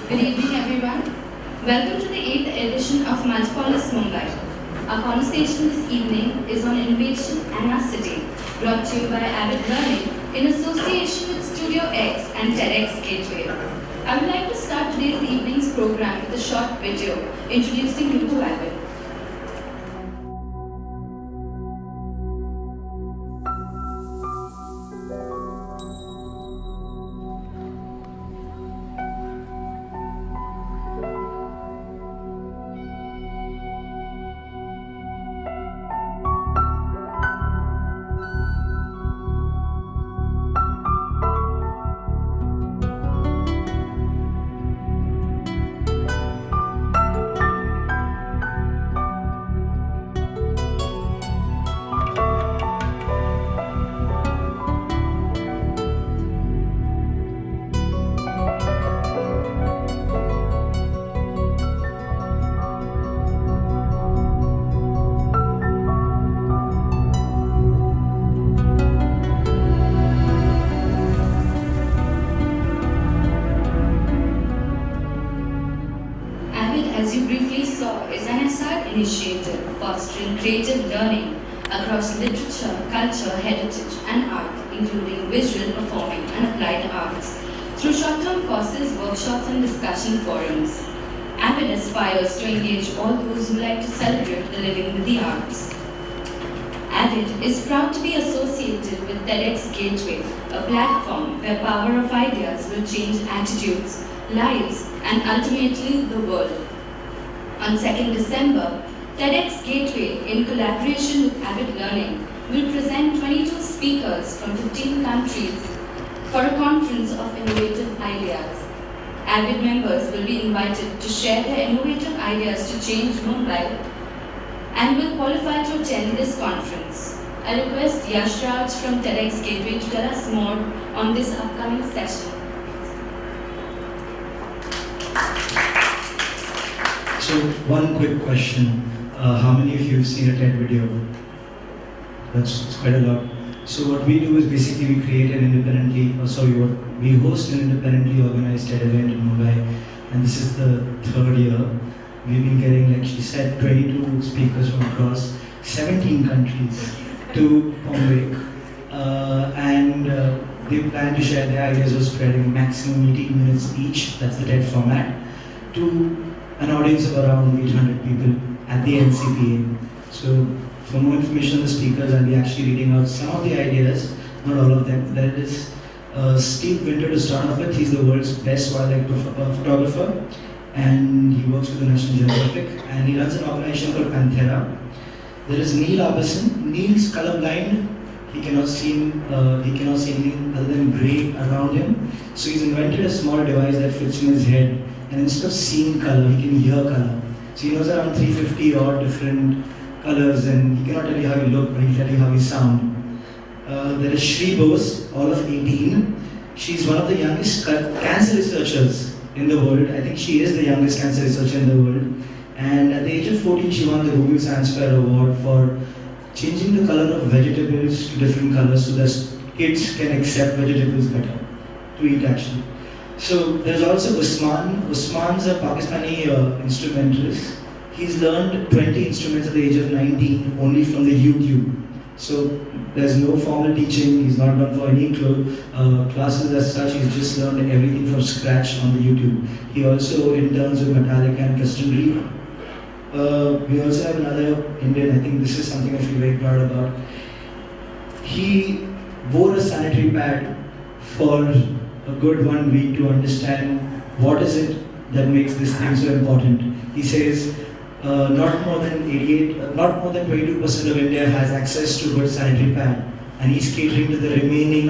Good evening, everyone. Welcome to the 8th edition of Multipolis Mumbai. Our conversation this evening is on innovation and our city, brought to you by Avid Learning in association with Studio X and TEDx Gateway. I would like to start today's evening's program with a short video introducing you to Avid. As you briefly saw, is an SR initiative fostering creative learning across literature, culture, heritage and art, including visual, performing and applied arts, through short-term courses, workshops and discussion forums. Avid aspires to engage all those who like to celebrate the living with the arts. Avid is proud to be associated with TEDx Gateway, a platform where power of ideas will change attitudes, lives and ultimately the world. On 2nd December, TEDx Gateway, in collaboration with Avid Learning, will present 22 speakers from 15 countries for a conference of innovative ideas. Avid members will be invited to share their innovative ideas to change Mumbai and will qualify to attend this conference. I request Yash Raj from TEDx Gateway to tell us more on this upcoming session. So one quick question, how many of you have seen a TED video? That's quite a lot. So what we do is basically we create an we host an independently organized TED event in Mumbai, and this is the 3rd year. We've been getting, like she said, 22 speakers from across 17 countries to Mumbai, and they plan to share their ideas of spreading maximum 18 minutes each, that's the TED format, to an audience of around 800 people at the NCPA. So for more information on the speakers, I'll be actually reading out some of the ideas, not all of them. There is Steve Winter to start off with. He's the world's best wildlife photographer, and he works with the National Geographic, and he runs an organization called Panthera. There is Neil Arbison. Neil's colorblind. He cannot see anything other than grey around him. So he's invented a small device that fits in his head, and instead of seeing color, he can hear color. So he knows around 350 odd different colors, and he cannot tell you how you look, but he'll tell you how you sound. There is Shri Bose, all of 18. She's one of the youngest cancer researchers in the world. I think she is the youngest cancer researcher in the world. And at the age of 14, she won the Google Science Fair Award for changing the color of vegetables to different colors so that kids can accept vegetables better to eat actually. So there's also Usman. Usman's a Pakistani instrumentalist. He's learned 20 instruments at the age of 19 only from the YouTube. So there's no formal teaching, he's not gone for any classes as such, he's just learned everything from scratch on the YouTube. He also interns with Metallica and Preston Reed. We also have another Indian, I think this is something I feel very proud about. He wore a sanitary pad for a good 1 week to understand what is it that makes this thing so important. He says not more than 22% of India has access to good sanitary pad, and he's catering to the remaining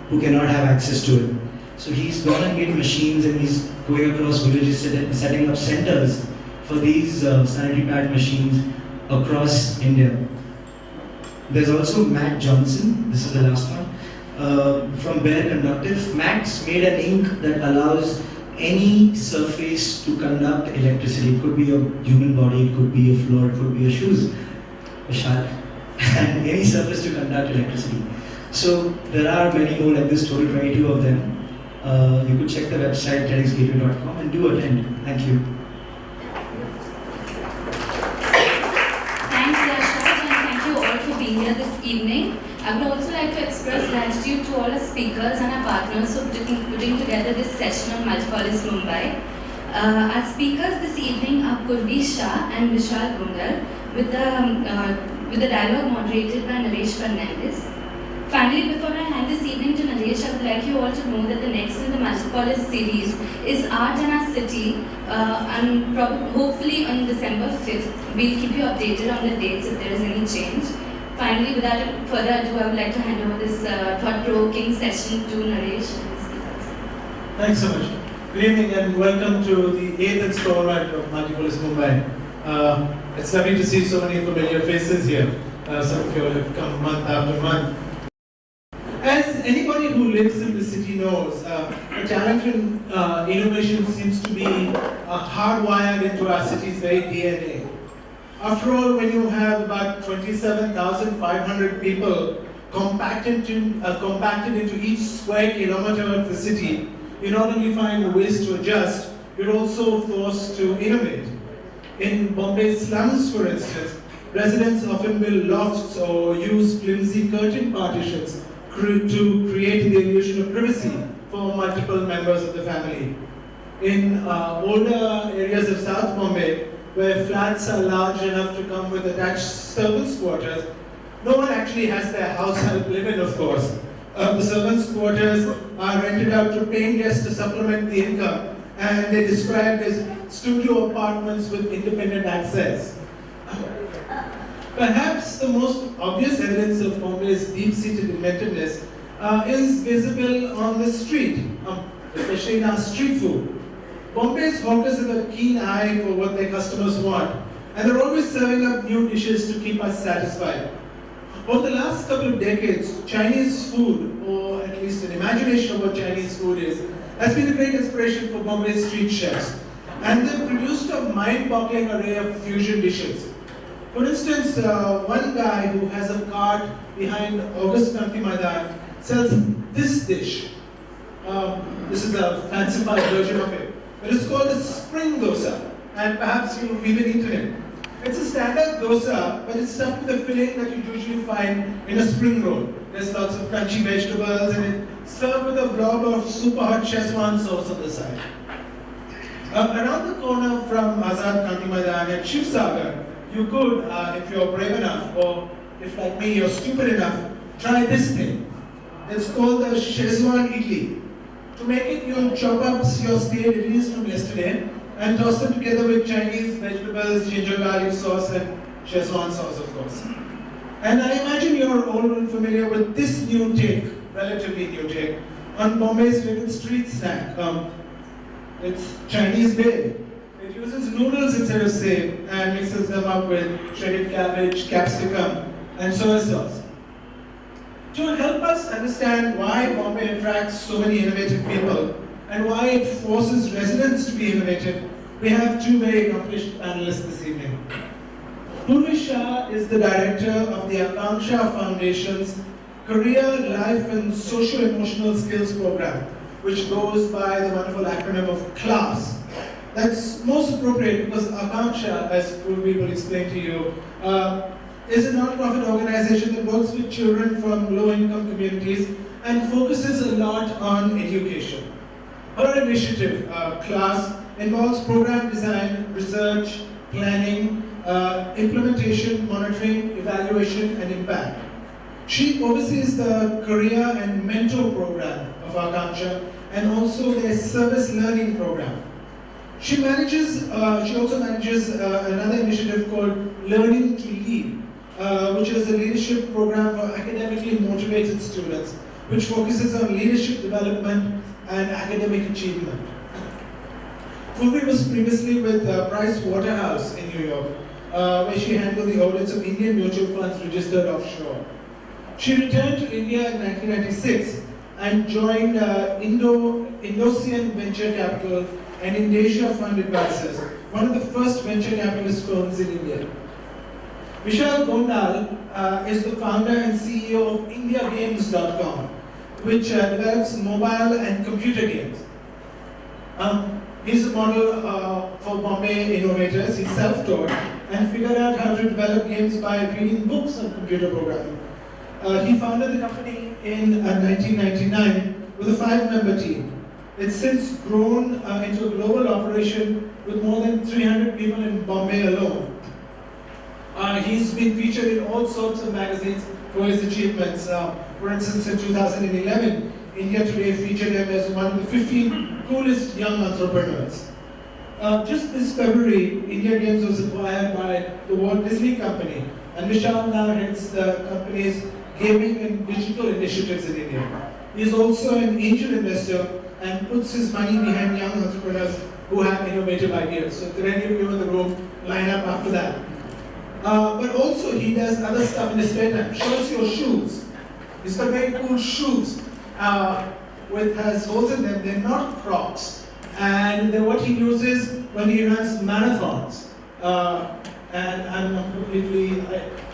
who cannot have access to it. So he's gone and made machines, and he's going across villages setting up centers for these sanitary pad machines across India. There's also Matt Johnson, this is the last one. From Bear Conductive, Matt's made an ink that allows any surface to conduct electricity. It could be a human body, it could be a floor, it could be a shoes, a shark, and any surface to conduct electricity. So there are many more like this, total 22 of them. You could check the website tedxgateway.com and do attend. Thank you. Thanks, Yashraj, and thank you all for being here this evening. I would also like to express gratitude to all our speakers and our partners for putting together this session on Multipolis Mumbai. Our speakers this evening are Purvi Shah and Vishal Gundal, with the dialogue moderated by Naresh Fernandez. Finally, before I hand this evening to Naresh, I would like you all to know that the next in the Multipolis series is Art in Our City, and hopefully on December 5th. We'll keep you updated on the dates if there is any change. Finally, without further ado, I would like to hand over this thought-provoking session to Naresh and his speakers. Thanks so much. Good evening and welcome to the 8th installment of Multipolis Mumbai. It's lovely to see so many familiar faces here. Some of you have come month after month. As anybody who lives in the city knows, the talent and innovation seems to be hardwired into our city's very DNA. After all, when you have about 27,500 people compacted into each square kilometer of the city, you not only find ways to adjust, you're also forced to innovate. In Bombay's slums, for instance, residents often build lofts or use flimsy curtain partitions to create the illusion of privacy for multiple members of the family. In older areas of South Bombay, where flats are large enough to come with attached servants' quarters, no one actually has their house help live in, of course. The servants' quarters are rented out to paying guests to supplement the income, and they're described as studio apartments with independent access. Perhaps the most obvious evidence of Bombay's deep-seated inventiveness is visible on the street, especially in our street food. Bombay's hawkers have a keen eye for what their customers want, and they're always serving up new dishes to keep us satisfied. Over the last couple of decades, Chinese food, or at least an imagination of what Chinese food is, has been a great inspiration for Bombay's street chefs. And they've produced a mind-boggling array of fusion dishes. For instance, one guy who has a cart behind August Kranti Maidan sells this dish. This is a fancified version of it. But it's called a spring dosa, and perhaps you've even eaten it. It's a standard dosa, but it's stuffed with a filling that you usually find in a spring roll. There's lots of crunchy vegetables, and it's served with a blob of super hot Szechuan sauce on the side. Around the corner from Azad Kranti Maidan at Shiv Sagar, you could, if you're brave enough, or if like me, you're stupid enough, try this thing. It's called the Szechuan Idli. To make it, you'll chop up your stale idlis from yesterday and toss them together with Chinese vegetables, ginger garlic sauce, and Szechuan sauce, of course. And I imagine you're all familiar with this new take, relatively new take, on Bombay's little street snack. It's Chinese bale. It uses noodles instead of save and mixes them up with shredded cabbage, capsicum, and soy sauce. To help us understand why Bombay attracts so many innovative people and why it forces residents to be innovative, we have two very accomplished panelists this evening. Purvi Shah is the director of the Akanksha Foundation's Career, Life and Social Emotional Skills Program, which goes by the wonderful acronym of CLASS. That's most appropriate because Akanksha, as Purvi will explain to you, is a non-profit organization that works with children from low-income communities and focuses a lot on education. Her initiative, CLASS, involves program design, research, planning, implementation, monitoring, evaluation, and impact. She oversees the career and mentor program of Akanksha and also their service learning program. She also manages another initiative called Learning to Lead, which is a leadership program for academically motivated students, which focuses on leadership development and academic achievement. Purvi was previously with Price Waterhouse in New York, where she handled the audits of Indian mutual funds registered offshore. She returned to India in 1996 and joined Indosian Venture Capital and Indasia Fund Advisors, one of the first venture capitalist firms in India. Vishal Gondal is the founder and CEO of IndiaGames.com, which develops mobile and computer games. He's a model for Bombay innovators. He's self-taught and figured out how to develop games by reading books on computer programming. He founded the company in 1999 with a 5-member team. It's since grown into a global operation with more than 300 people in Bombay alone. He's been featured in all sorts of magazines for his achievements. For instance, in 2011, India Today featured him as one of the 15 coolest young entrepreneurs. Just this February, India Games was acquired by the Walt Disney Company, and Vishal now heads the company's gaming and digital initiatives in India. He is also an angel investor and puts his money behind young entrepreneurs who have innovative ideas. So if there are any of you in the room, line up after that. But also he does other stuff in his spare time. Show us your shoes. He's got very cool shoes with has holes in them. They're not Crocs, and they're what he uses when he runs marathons. And I'm completely,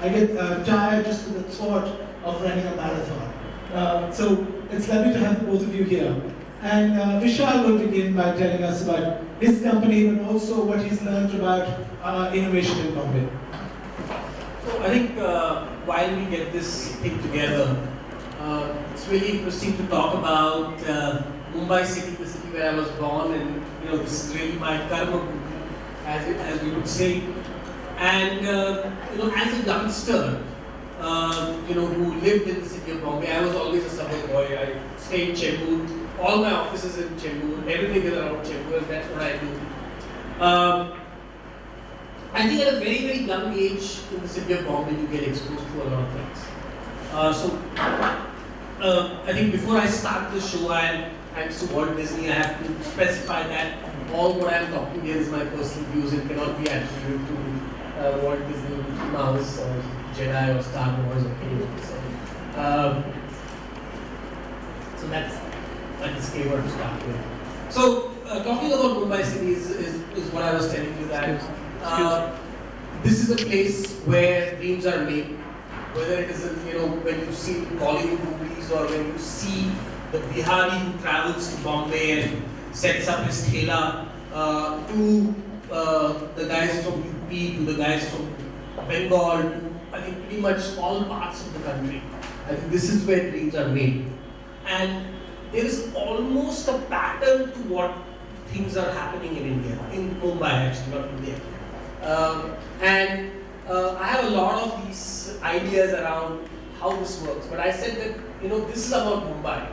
I get tired just with the thought of running a marathon. So it's lovely to have both of you here. And Vishal will begin by telling us about his company, but also what he's learned about innovation in Bombay. So I think while we get this thing together, it's really interesting to talk about Mumbai city, the city where I was born, and this is really my karma, as we would say. And as a youngster, who lived in the city of Bombay, I was always a suburb boy. I stayed in Chembur. All my offices in Chembur. Everything is around Chembur, and that's what I do. I think at a very, very young age in the city of Bombay, you get exposed to a lot of things. I think before I start the show, and thanks to Walt Disney, I have to specify that all what I am talking here is my personal views. It cannot be attributed to Walt Disney, Mouse, or Jedi, or Star Wars, or anything. So that's a disclaimer to start with. So talking about Mumbai city is what I was telling you that. This is a place where dreams are made, whether it is when you see Bollywood movies or when you see the Bihari who travels to Bombay and sets up his thela, to the guys from UP, to the guys from Bengal, to I think pretty much all parts of the country. I think this is where dreams are made. And there is almost a pattern to what things are happening in India, in Mumbai actually, not India. I have a lot of these ideas around how this works, but I said that this is about Mumbai.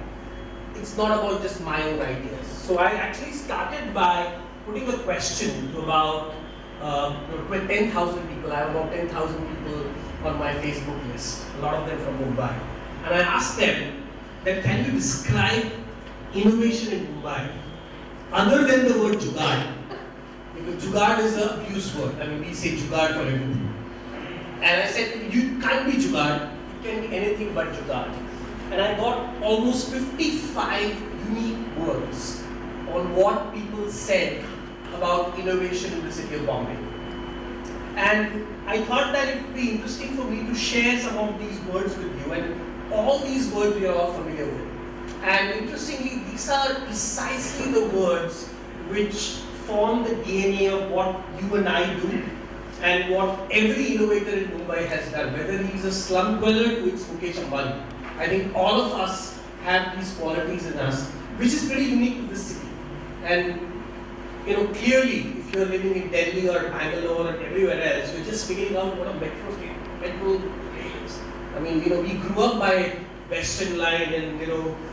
It's not about just my own ideas. So I actually started by putting a question to about 10,000 people. I have about 10,000 people on my Facebook list, a lot of them from Mumbai. And I asked them that can you describe innovation in Mumbai other than the word jugaad? Because jugaad is an abused word. I mean, we say jugaad for everything. And I said, you can't be jugaad, you can be anything but jugaad. And I got almost 55 unique words on what people said about innovation in the city of Bombay. And I thought that it would be interesting for me to share some of these words with you. And all these words we are all familiar with. And interestingly, these are precisely the words which form the DNA of what you and I do and what every innovator in Mumbai has done, whether he's a slum dweller to it's Mukesh Ambani. I think all of us have these qualities in us, which is pretty unique to this city. And clearly, if you're living in Delhi or Bangalore and everywhere else, you're just figuring out what a metro is. I mean, we grew up by Western Line and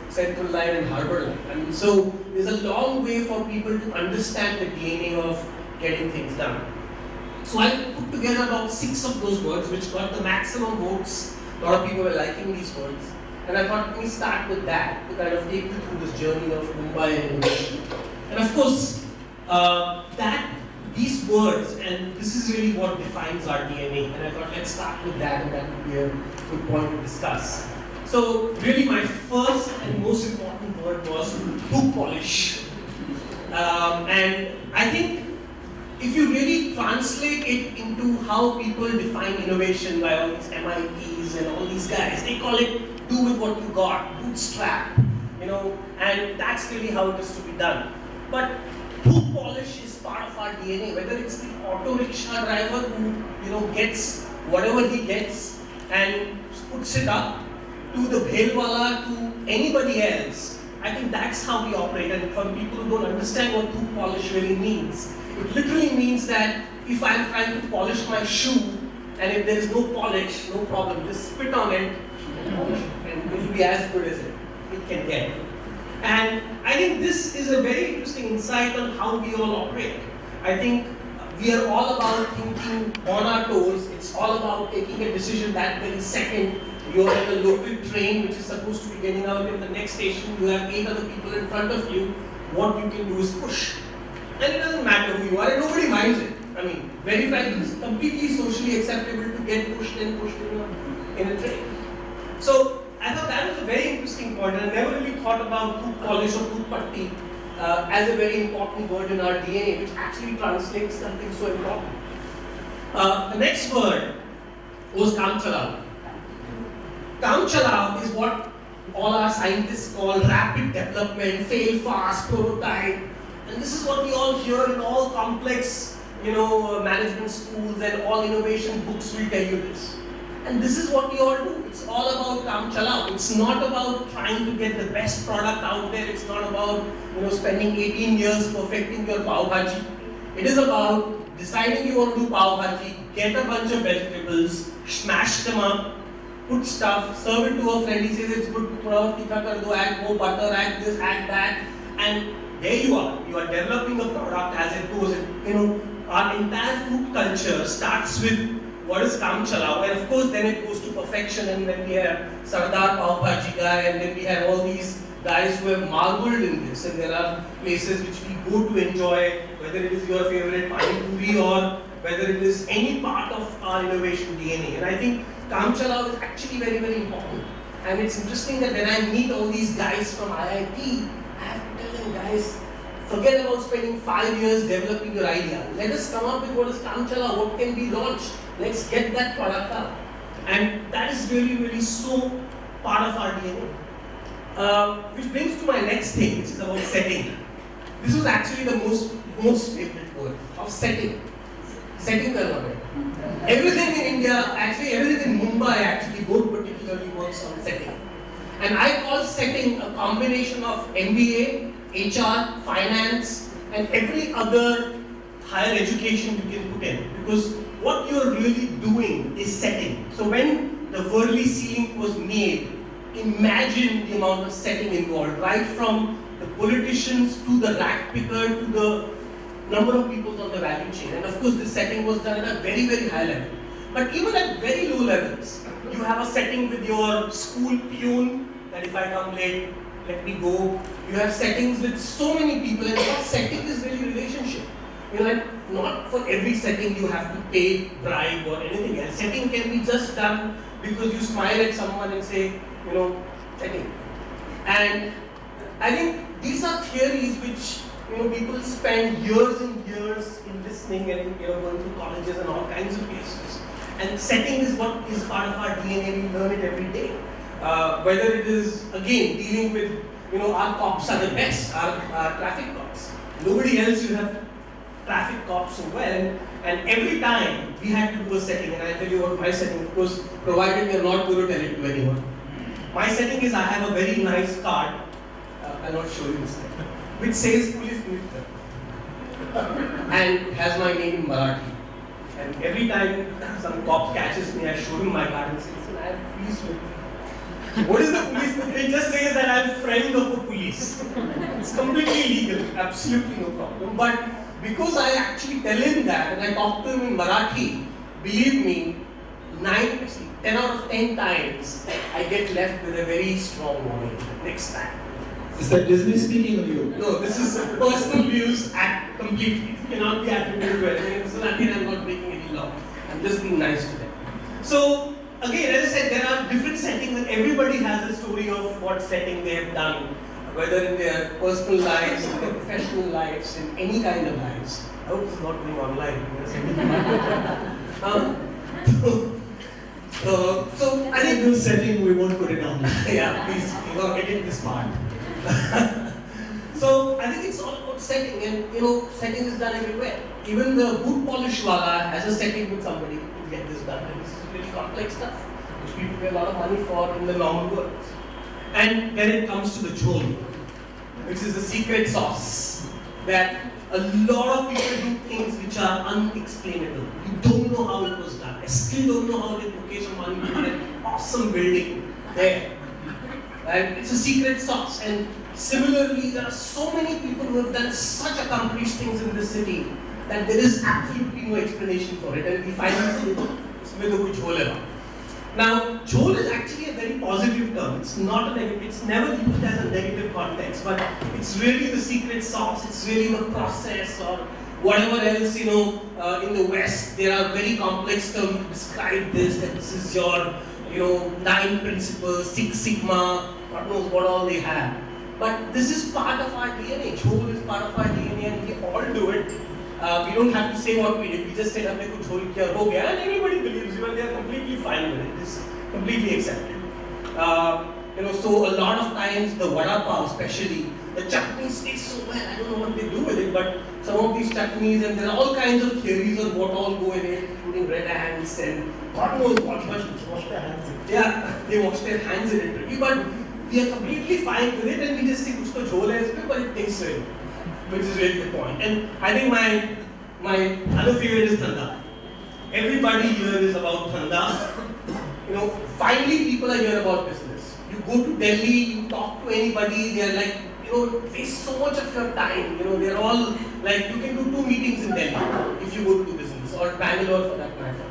Central Line and Harbour Line. I mean, so there's a long way for people to understand the DNA of getting things done. So I put together about 6 of those words, which got the maximum votes. A lot of people were liking these words. And I thought, let me start with that to kind of take you through this journey of Mumbai and innovation. And of course, these words, and this is really what defines our DNA. And I thought, let's start with that, and that would be a good point to discuss. So really my first and most important word was book polish. And I think if you really translate it into how people define innovation by all these MITs and all these guys, they call it do with what you got, bootstrap, and that's really how it is to be done. But boot polish is part of our DNA, whether it's the auto rickshaw driver who gets whatever he gets and puts it up, to the bhelwala, to anybody else. I think that's how we operate. And for people who don't understand what boot polish really means, it literally means that if I'm trying to polish my shoe and if there is no polish, no problem, just spit on it and polish it, and it will be as good as it can get. And I think this is a very interesting insight on how we all operate. I think we are all about thinking on our toes. It's all about taking a decision that very second. You're in a local train which is supposed to be getting out in the next station. You have 8 other people in front of you. What you can do is push. And it doesn't matter who you are, and nobody minds it. I mean, very frankly, it's completely socially acceptable to get pushed in a train. So I thought that was a very interesting point, and I never really thought about tooth polish or tooth putty as a very important word in our DNA, which actually translates something so important. The next word was Kam Chalao. Kam Chalao is what all our scientists call rapid development, fail fast, prototype. And this is what we all hear in all complex, management schools, and all innovation books will tell you this. And this is what we all do. It's all about Kam Chalao. It's not about trying to get the best product out there. It's not about spending 18 years perfecting your pav bhaji. It is about deciding you want to do pav bhaji, get a bunch of vegetables, smash them up, put stuff, serve it to a friend. He says it's good. Thoda tikha kar do, add more butter, add this, add that, and there you are. You are developing a product as it goes. Our entire food culture starts with what is Kam Chalao, and of course then it goes to perfection, and then we have Sardar Pav Bhaji guy, and then we have all these guys who have marveled in this, and there are places which we go to enjoy, whether it is your favorite Pani Puri or whether it is any part of our innovation DNA. And I think Kam Chalao is actually very, very important. And it's interesting that when I meet all these guys from IIT, I have to tell them, guys, forget about spending 5 years developing your idea. Let us come up with what is Kam Chalao, what can be launched. Let's get that product out. And that is really, really so part of our DNA. Which brings to my next thing, which is about setting. This was actually the most favorite word of setting. Setting karna hai. Everything in India, actually everything in Mumbai actually both particularly works on setting. And I call setting a combination of MBA, HR, finance, and every other higher education you can put in. Because what you're really doing is setting. So when the Worli ceiling was made, imagine the amount of setting involved, right from the politicians to the rack picker to the number of people on the value chain. And of course, this setting was done at a very, very high level. But even at very low levels, you have a setting with your school peon, that if I come late, let me go. You have settings with so many people, and that setting is really relationship. And not for every setting you have to pay, bribe, or anything else. Setting can be just done because you smile at someone and say, setting. And I think these are theories which people spend years and years in listening and going through colleges and all kinds of places. And setting is what is part of our DNA. We learn it every day. Whether it is again dealing with our cops are the best, our traffic cops. Nobody else will have traffic cops so well. And every time we had to do a setting, and I'll tell you what my setting, of course, provided we are not going to tell it to anyone. My setting is I have a very nice card. I'll not show you this thing, which says Police Minister and has my name in Marathi. And every time some cop catches me, I show him my card and say, listen, I have police with me. What is the police? It just says that I'm a friend of the police. It's completely legal, absolutely no problem. But because I actually tell him that and I talk to him in Marathi, believe me, 10 out of 10 times, I get left with a very strong warning next time. Is that Disney speaking of you? No, this is personal views completely. It cannot be attributed to anything. So again, I'm not breaking any law. I'm just being nice to them. So again, as I said, there are different settings and everybody has a story of what setting they have done, whether in their personal lives, in their professional lives, in any kind of lives. I hope this is not going online. So I think In this setting, we won't put it on. yeah, please, edit this part. So I think it's all about setting, and setting is done everywhere. Even the boot polish wala has a setting with somebody to get this done, and this is really complex stuff, which people pay a lot of money for in the normal world. And then it comes to the jhol, which is the secret sauce that a lot of people do things which are unexplainable. You don't know how it was done. I still don't know how did Mukesh Ambani build that awesome building there. Right? It's a secret sauce. And similarly, there are so many people who have done such accomplished things in this city that there is absolutely no explanation for it. And we finally say, "Jhol." Now, jhol is actually a very positive term. It's not a negative. It's never used as a negative context, but it's really the secret sauce. It's really the process or whatever else. In the West, there are very complex terms to describe this. That this is your, 9 principles, 6 sigma, God knows what all they have. But this is part of our DNA. Jhol is part of our DNA, and we all do it. We don't have to say what we did. We just said, "Humne kuch jhol kiya, ho gaya," and everybody believes you, and they are completely fine with it. It's completely accepted. So a lot of times the vada pav, especially, the chutneys taste so well. I don't know what they do with it, but some of these chutneys, and there are all kinds of theories on what all go in it, including red ants and God knows what. Wash their hands. Yeah, they wash their hands in it, but we are completely fine with it, and we just think kuch to jhol hai isme, but it tastes well. Which is really the point. And I think my other favorite is dhanda. Everybody here is about dhanda. Finally people are here about business. You go to Delhi, you talk to anybody, they're like, waste so much of your time. They're all like, you can do 2 meetings in Delhi if you go to do business, or Bangalore for that matter.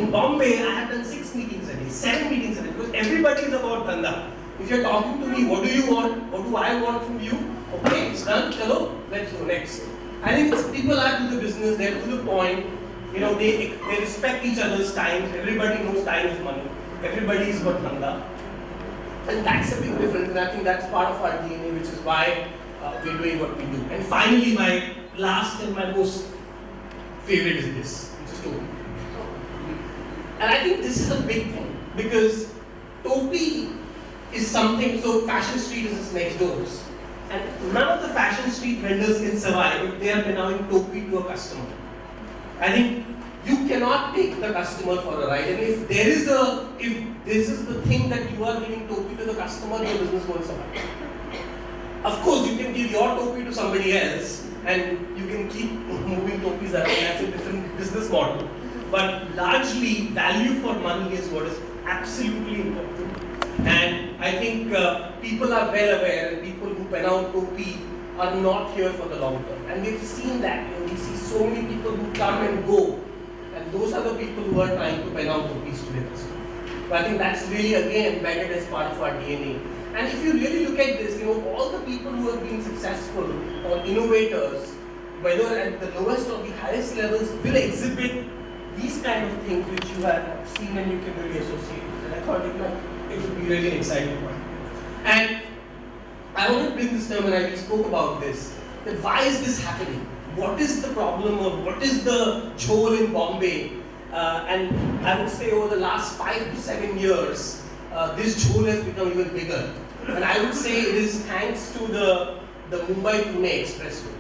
In Bombay, I have done 6 meetings a day, 7 meetings a day, because everybody is about dhanda. If you're talking to me, what do you want? What do I want from you? Okay, it's done. Hello, let's go next. I think people are to the business. They're to the point. They respect each other's time. Everybody knows time is money. Everybody is about dhanda, and that's a big difference. And I think that's part of our DNA, which is why we're doing what we do. And finally, my last and my most favorite is this, which is topi. And I think this is a big thing because topi is something. So Fashion Street is its next doors. And none of the Fashion Street vendors can survive if they are bringing topi to a customer. I think you cannot take the customer for a ride. And if this is the thing that you are giving topi to the customer, your business won't survive. Of course, you can give your topi to somebody else, and you can keep moving topis around. That's a different business model. But largely, value for money is what is absolutely important. And I think people are well aware, and people who pen out topi are not here for the long term. And we've seen that. We see so many people who come and go, and those are the people who are trying to pen out topis today. So I think that's really again embedded as part of our DNA. And if you really look at this, all the people who have been successful or innovators, whether at the lowest or the highest levels, will exhibit these kind of things which you have seen and you can really associate with. And I thought it would be really an exciting one. And I want to bring this term, and I spoke about this, that why is this happening? What is the problem, or what is the jhol in Bombay? And I would say over the last 5 to 7 years, this jhol has become even bigger. And I would say it is thanks to the Mumbai-Pune Expressway.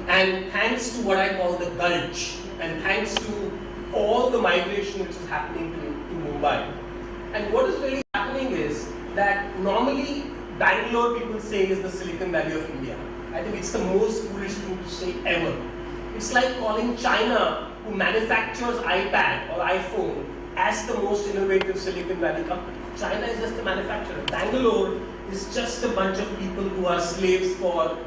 And thanks to what I call the gulch, and thanks to all the migration which is happening to Mumbai. And what is really happening is that normally Bangalore people say is the Silicon Valley of India. I think it's the most foolish thing to say ever. It's like calling China, who manufactures iPad or iPhone, as the most innovative Silicon Valley company. China is just a manufacturer. Bangalore is just a bunch of people who are slaves for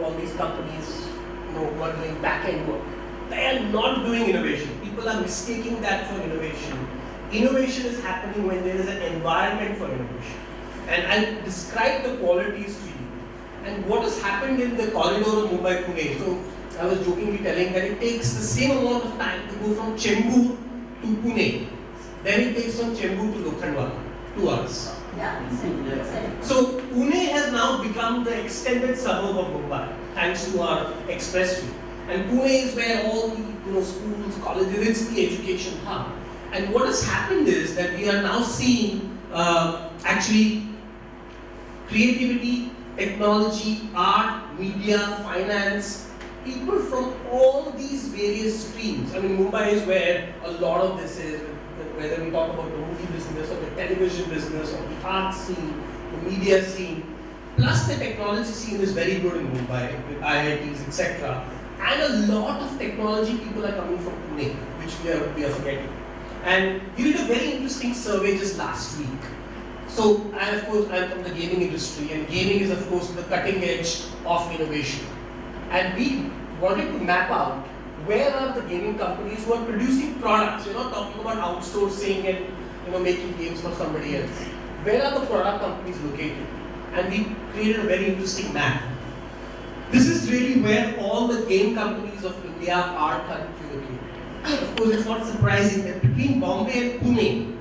all these companies who are doing back-end work. They are not doing innovation. People are mistaking that for innovation. Innovation is happening when there is an environment for innovation. And I'll describe the qualities to you. And what has happened in the corridor of Mumbai-Pune. So I was jokingly telling that it takes the same amount of time to go from Chembur to Pune. Then it takes from Chembur to Lokhandwala, 2 hours. So Pune has now become the extended suburb of Mumbai, thanks to our expressway. And Pune is where all the schools, colleges, it's the education hub. And what has happened is that we are now seeing actually creativity, technology, art, media, finance, people from all these various streams. I mean, Mumbai is where a lot of this is, whether we talk about the movie business or the television business or the art scene, the media scene. Plus the technology scene is very good in Mumbai with IITs, etc. And a lot of technology people are coming from Pune, which we are forgetting. And we did a very interesting survey just last week. So, of course, I'm from the gaming industry, and gaming is, of course, the cutting edge of innovation. And we wanted to map out where are the gaming companies who are producing products. We're not talking about outsourcing and making games for somebody else. Where are the product companies located? And we created a very interesting map. This is really where all the game companies of India are currently located. Of course, it's not surprising that between Bombay and Pune,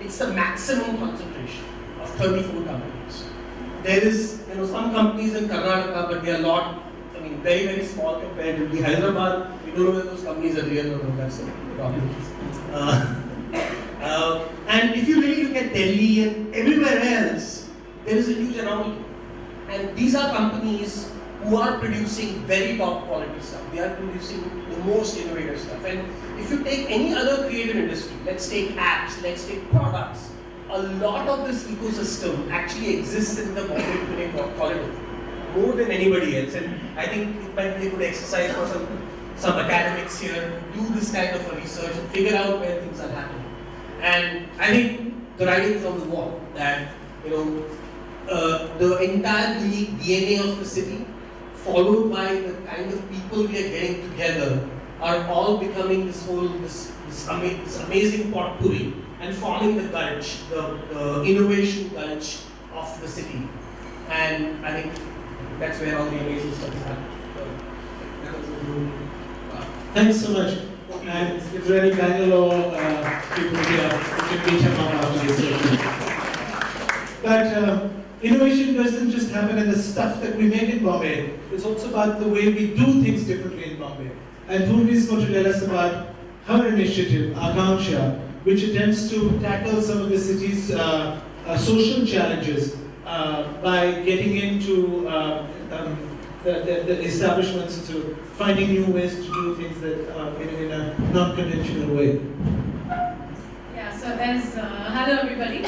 it's the maximum concentration of 34 companies. There is, some companies in Karnataka, but they are very, very small comparatively. Hyderabad, we don't know whether those companies are real or not, that's the problem. And if you really look at Delhi and everywhere else, there is a huge anomaly. And these are companies who are producing very top quality stuff. They are producing the most innovative stuff. And if you take any other creative industry, let's take apps, let's take products, a lot of this ecosystem actually exists in the Bombay-Pune corridor, more than anybody else. And I think it might be a good exercise for some academics here to do this kind of a research and figure out where things are happening. And I think the writing is on the wall that the entire unique DNA of the city, followed by the kind of people we are getting together, are all becoming this amazing potpourri and forming the gulch, the innovation gulch of the city. And I think that's where all the amazing stuff is happening. Thanks so much. And if there are any Bangalore people here, you can reach them out after this session. But innovation doesn't just happen in the stuff that we make in Bombay. It's also about the way we do things differently in Bombay. And Purvi is going to tell us about her initiative, Akanksha, which attempts to tackle some of the city's social challenges by getting into the establishments, into finding new ways to do things that in a non-conventional way. Yeah, so hello everybody.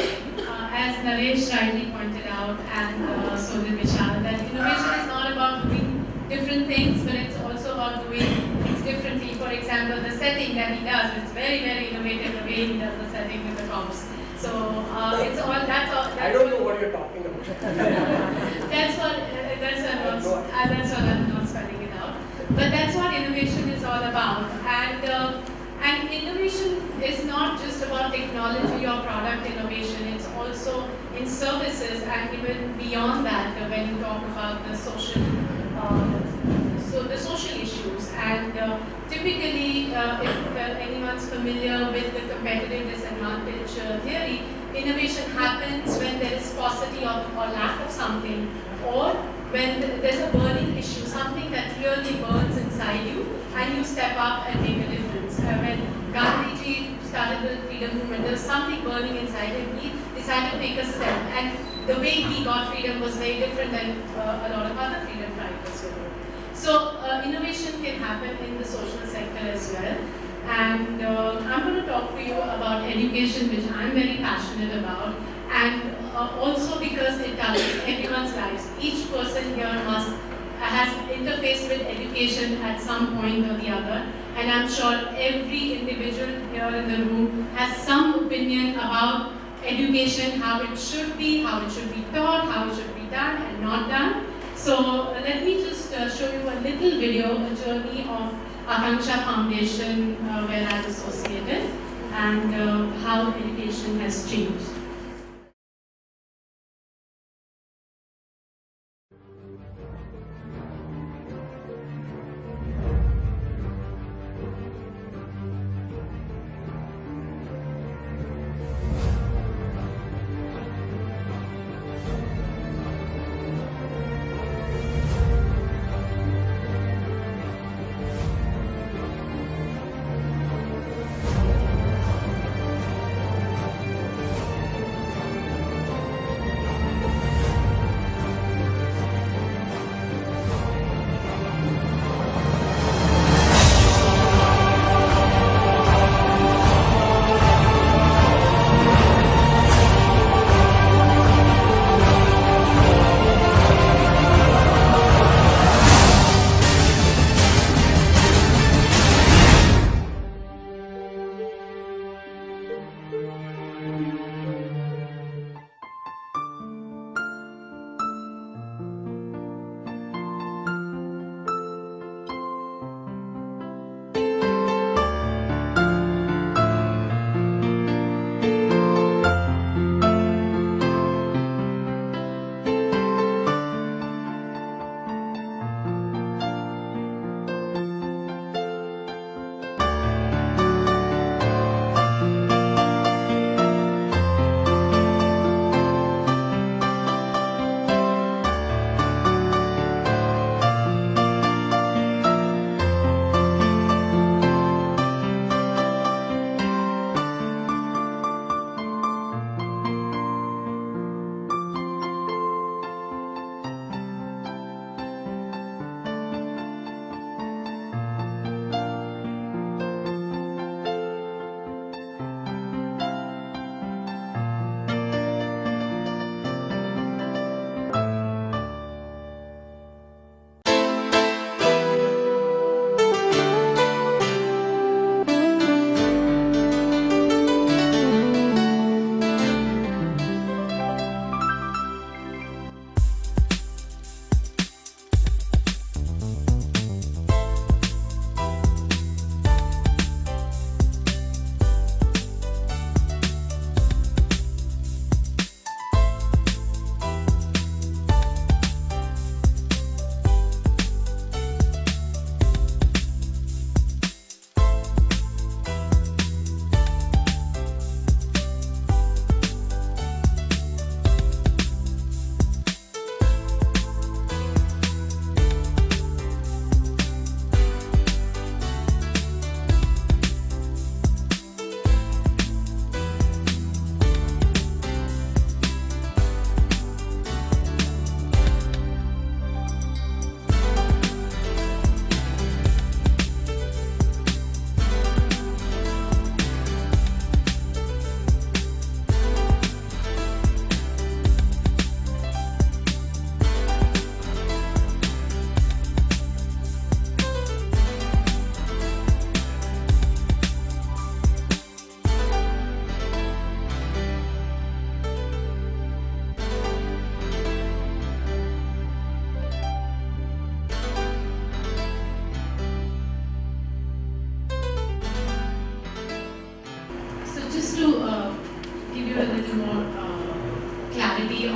As Naresh rightly pointed out, and so did Vishal, that innovation is not about doing different things, but it's also about doing things differently. For example, the setting that he does, it's very, very innovative the way he does the setting with the cops. So it's all, that's all. I don't know what you're talking about. that's what I'm not spelling it out. But that's what innovation is all about. And innovation is not just about technology or product innovation, it's also in services and even beyond that when you talk about the social issues. And typically, if anyone's familiar with the competitive disadvantage theory, innovation happens when there is paucity or lack of something, or when there's a burning issue, something that really burns inside you, and you step up and make a difference. When Gandhiji started the freedom movement, there was something burning inside him. He decided to take a step, and the way he got freedom was very different than a lot of other freedom fighters were. So innovation can happen in the social sector as well. And I'm going to talk to you about education, which I'm very passionate about, and also because it touches everyone's lives. Each person here has interfaced with education at some point or the other, and I'm sure every individual here in the room has some opinion about education, how it should be taught, how it should be done and not done. So let me just show you a little video, a journey of Akanksha Foundation, where I'm associated, and how education has changed.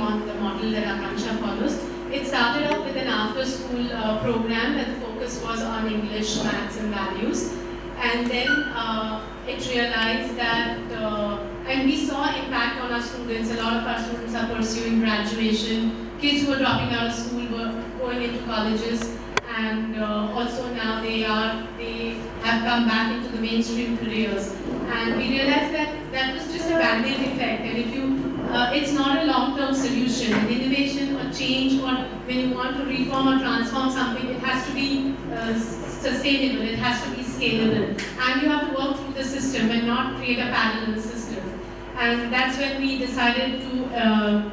on the model that Akanksha follows. It started off with an after-school program where the focus was on English, maths and values. And then it realized that, and we saw impact on our students. A lot of our students are pursuing graduation. Kids who are dropping out of school were going into colleges. And also now they have come back into the mainstream careers. And we realized that that was just a band-aid effect. And if you, it's not a long-term solution. Innovation or change, or when you want to reform or transform something, it has to be sustainable. It has to be scalable. And you have to work through the system and not create a parallel system. And that's when we decided to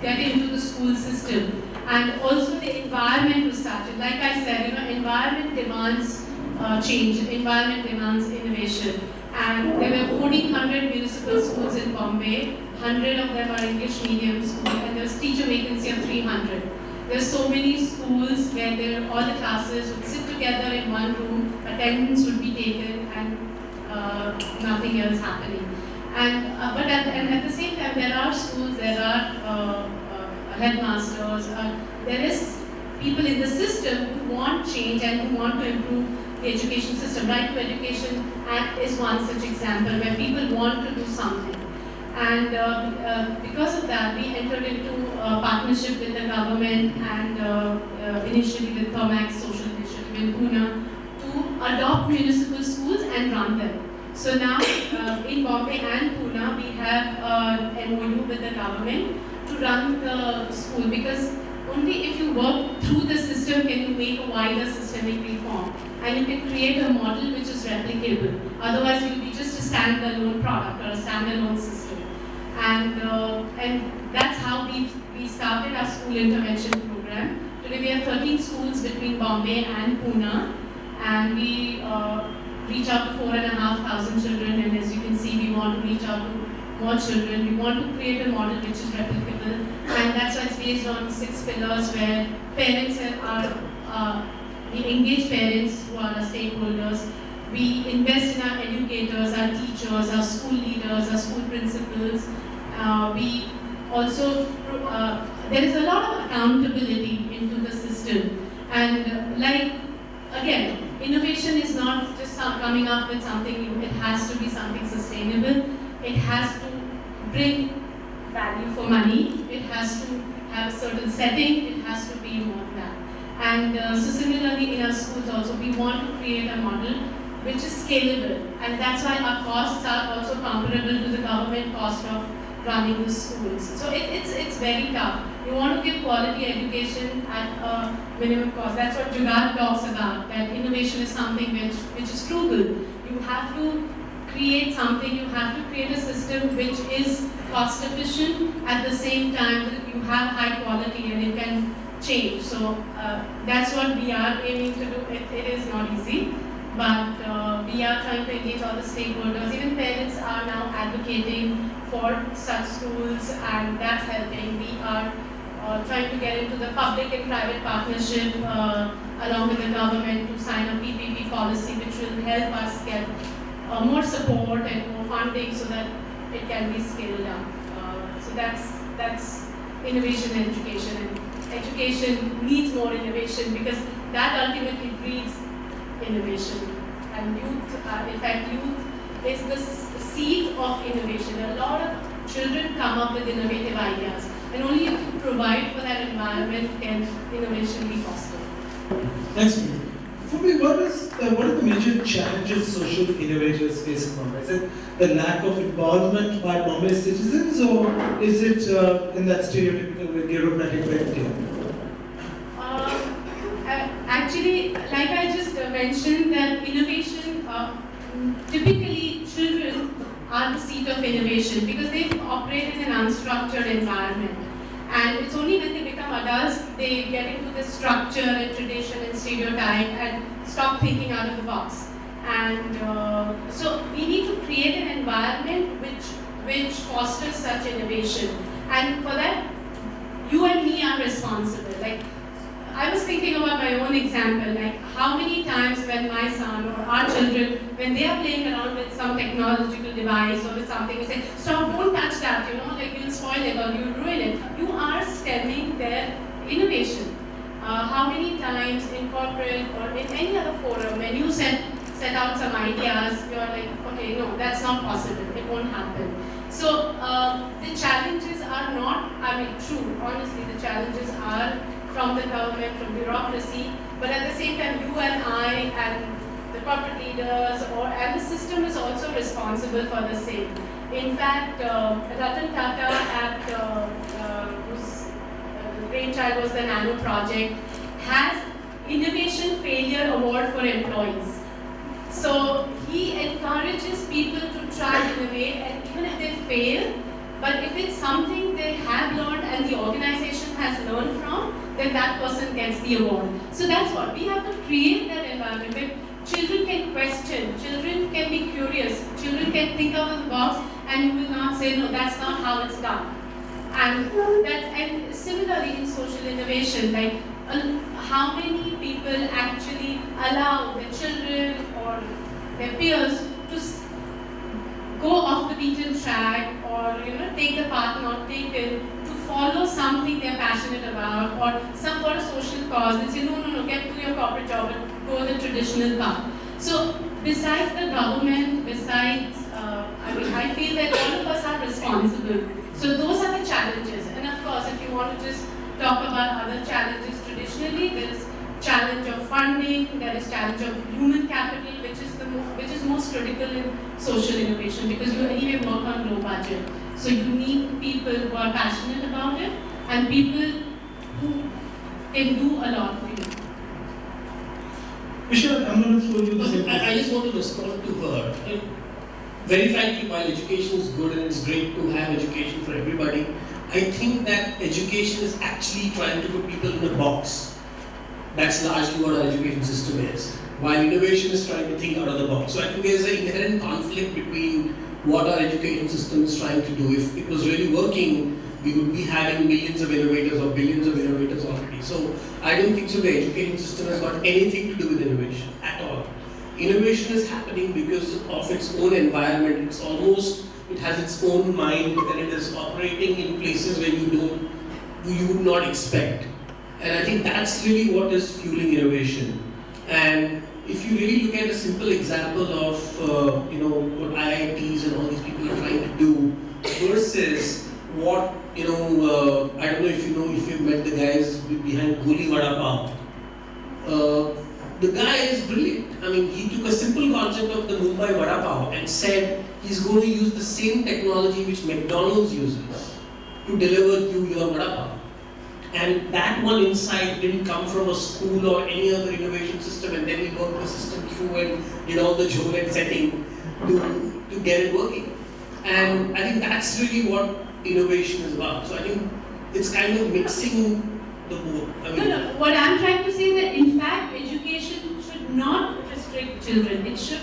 get into the school system. And also the environment was started. Like I said, environment demands change, environment demands innovation. And there were 1,400 municipal schools in Bombay, 100 of them are English medium schools, and there was teacher vacancy of 300. There's so many schools where all the classes would sit together in one room, attendance would be taken, and nothing else happening. And but at the same time, there are schools, there are headmasters, there is people in the system who want change and who want to improve the education system. Right to Education Act is one such example where people want to do something. And because of that, we entered into a partnership with the government and initially with Thermax Social Initiative in Pune to adopt municipal schools and run them. So now in Bombay and Pune, we have an MOU with the government to run the school, because only if you work through the system can you make a wider systemic reform, and you can create a model which is replicable. Otherwise, you'll be just a standalone product or a standalone system. And that's how we started our school intervention program. Today we have 13 schools between Bombay and Pune, and we reach out to 4,500 children. And as you can see, we want to reach out to more children. We want to create a model which is replicable, and that's why it's based on 6 pillars where parents are we engage parents who are our stakeholders. We invest in our educators, our teachers, our school leaders, our school principals. We also, there is a lot of accountability into the system. And like, again, innovation is not just coming up with something new. It has to be something sustainable. It has to bring value for money. It has to have a certain setting. It has to be more than that. And so similarly in our schools also, we want to create a model which is scalable. And that's why our costs are also comparable to the government cost of running the schools. So it's very tough. You want to give quality education at a minimum cost. That's what Jugaad talks about, that innovation is something which is frugal. You have to create something, you have to create a system which is cost efficient, at the same time you have high quality and it can change. So that's what we are aiming to do. It is not easy, but we are trying to engage all the stakeholders. Even parents are now advocating for such schools, and that's helping. We are trying to get into the public and private partnership along with the government to sign a PPP policy which will help us get more support and more funding so that it can be scaled up. So that's innovation in education, and education needs more innovation because that ultimately breeds innovation. And youth, in fact, youth is the seed of innovation. A lot of children come up with innovative ideas, and only if you provide for that environment can innovation be possible. Thanks, Mimi. For me, what are the major challenges social innovators face in Bombay? Is it the lack of involvement by Bombay citizens, or is it in that stereotypical bureaucratic red tape? Actually, like I just mentioned, that innovation, typically children are the seat of innovation because they operate in an unstructured environment. And it's only when they become adults, they get into this structure and tradition and stereotype and stop thinking out of the box. And so we need to create an environment which fosters such innovation. And for that, you and me are responsible. Like, I was thinking about my own example, like how many times when my son or our children, when they are playing around with some technological device or with something, we say, stop, don't touch that, like you'll spoil it or you'll ruin it. You are stemming their innovation. How many times in corporate or in any other forum, when you set out some ideas, you're like, okay, no, that's not possible, it won't happen. So the challenges are not, true, honestly, the challenges are from the government, from bureaucracy, but at the same time, you and I and the corporate leaders and the system is also responsible for the same. In fact, Ratan Tata whose brainchild was the Nano project, has Innovation Failure Award for employees. So he encourages people to try to innovate, and even if they fail, but if it's something they have learned and the organization has learned from, then that person gets the award. So that's what we have to create that environment where children can question, children can be curious, children can think out of the box, and you will not say, no, that's not how it's done. And similarly in social innovation, like how many people actually allow their children or their peers to go off the beaten track or take the path not taken to follow something they're passionate about or some for a social cause. They say, no, get to your corporate job and go the traditional path. So besides the government, I feel that all of us are responsible. So those are the challenges. And of course, if you want to just talk about other challenges traditionally, there is challenge of funding, there is challenge of human capital, which is most critical in social innovation because you anyway work on low budget. So you need people who are passionate about it and people who can do a lot for you. Vishal, I'm going to throw you the same question. I just want to respond to her. Very frankly, while education is good and it's great to have education for everybody, I think that education is actually trying to put people in a box. That's largely what our education system is. While innovation is trying to think out of the box. So I think there's an inherent conflict between what our education system is trying to do. If it was really working, we would be having millions of innovators or billions of innovators already. So I don't think so the education system has got anything to do with innovation at all. Innovation is happening because of its own environment. It has its own mind and it is operating in places where you would not expect. And I think that's really what is fueling innovation. And if you really look at a simple example of what IITs and all these people are trying to do versus what I don't know if you've met the guys behind Goli Vada Pav. The guy is brilliant. I mean, he took a simple concept of the Mumbai Vada Pav and said he's going to use the same technology which McDonald's uses to deliver you your Vada Pav. And that one insight didn't come from a school or any other innovation system, and then we worked the system through and did all the jhol and setting to get it working. And I think that's really what innovation is about. So I think it's kind of mixing the both. No. What I'm trying to say is that in fact education should not restrict children. It should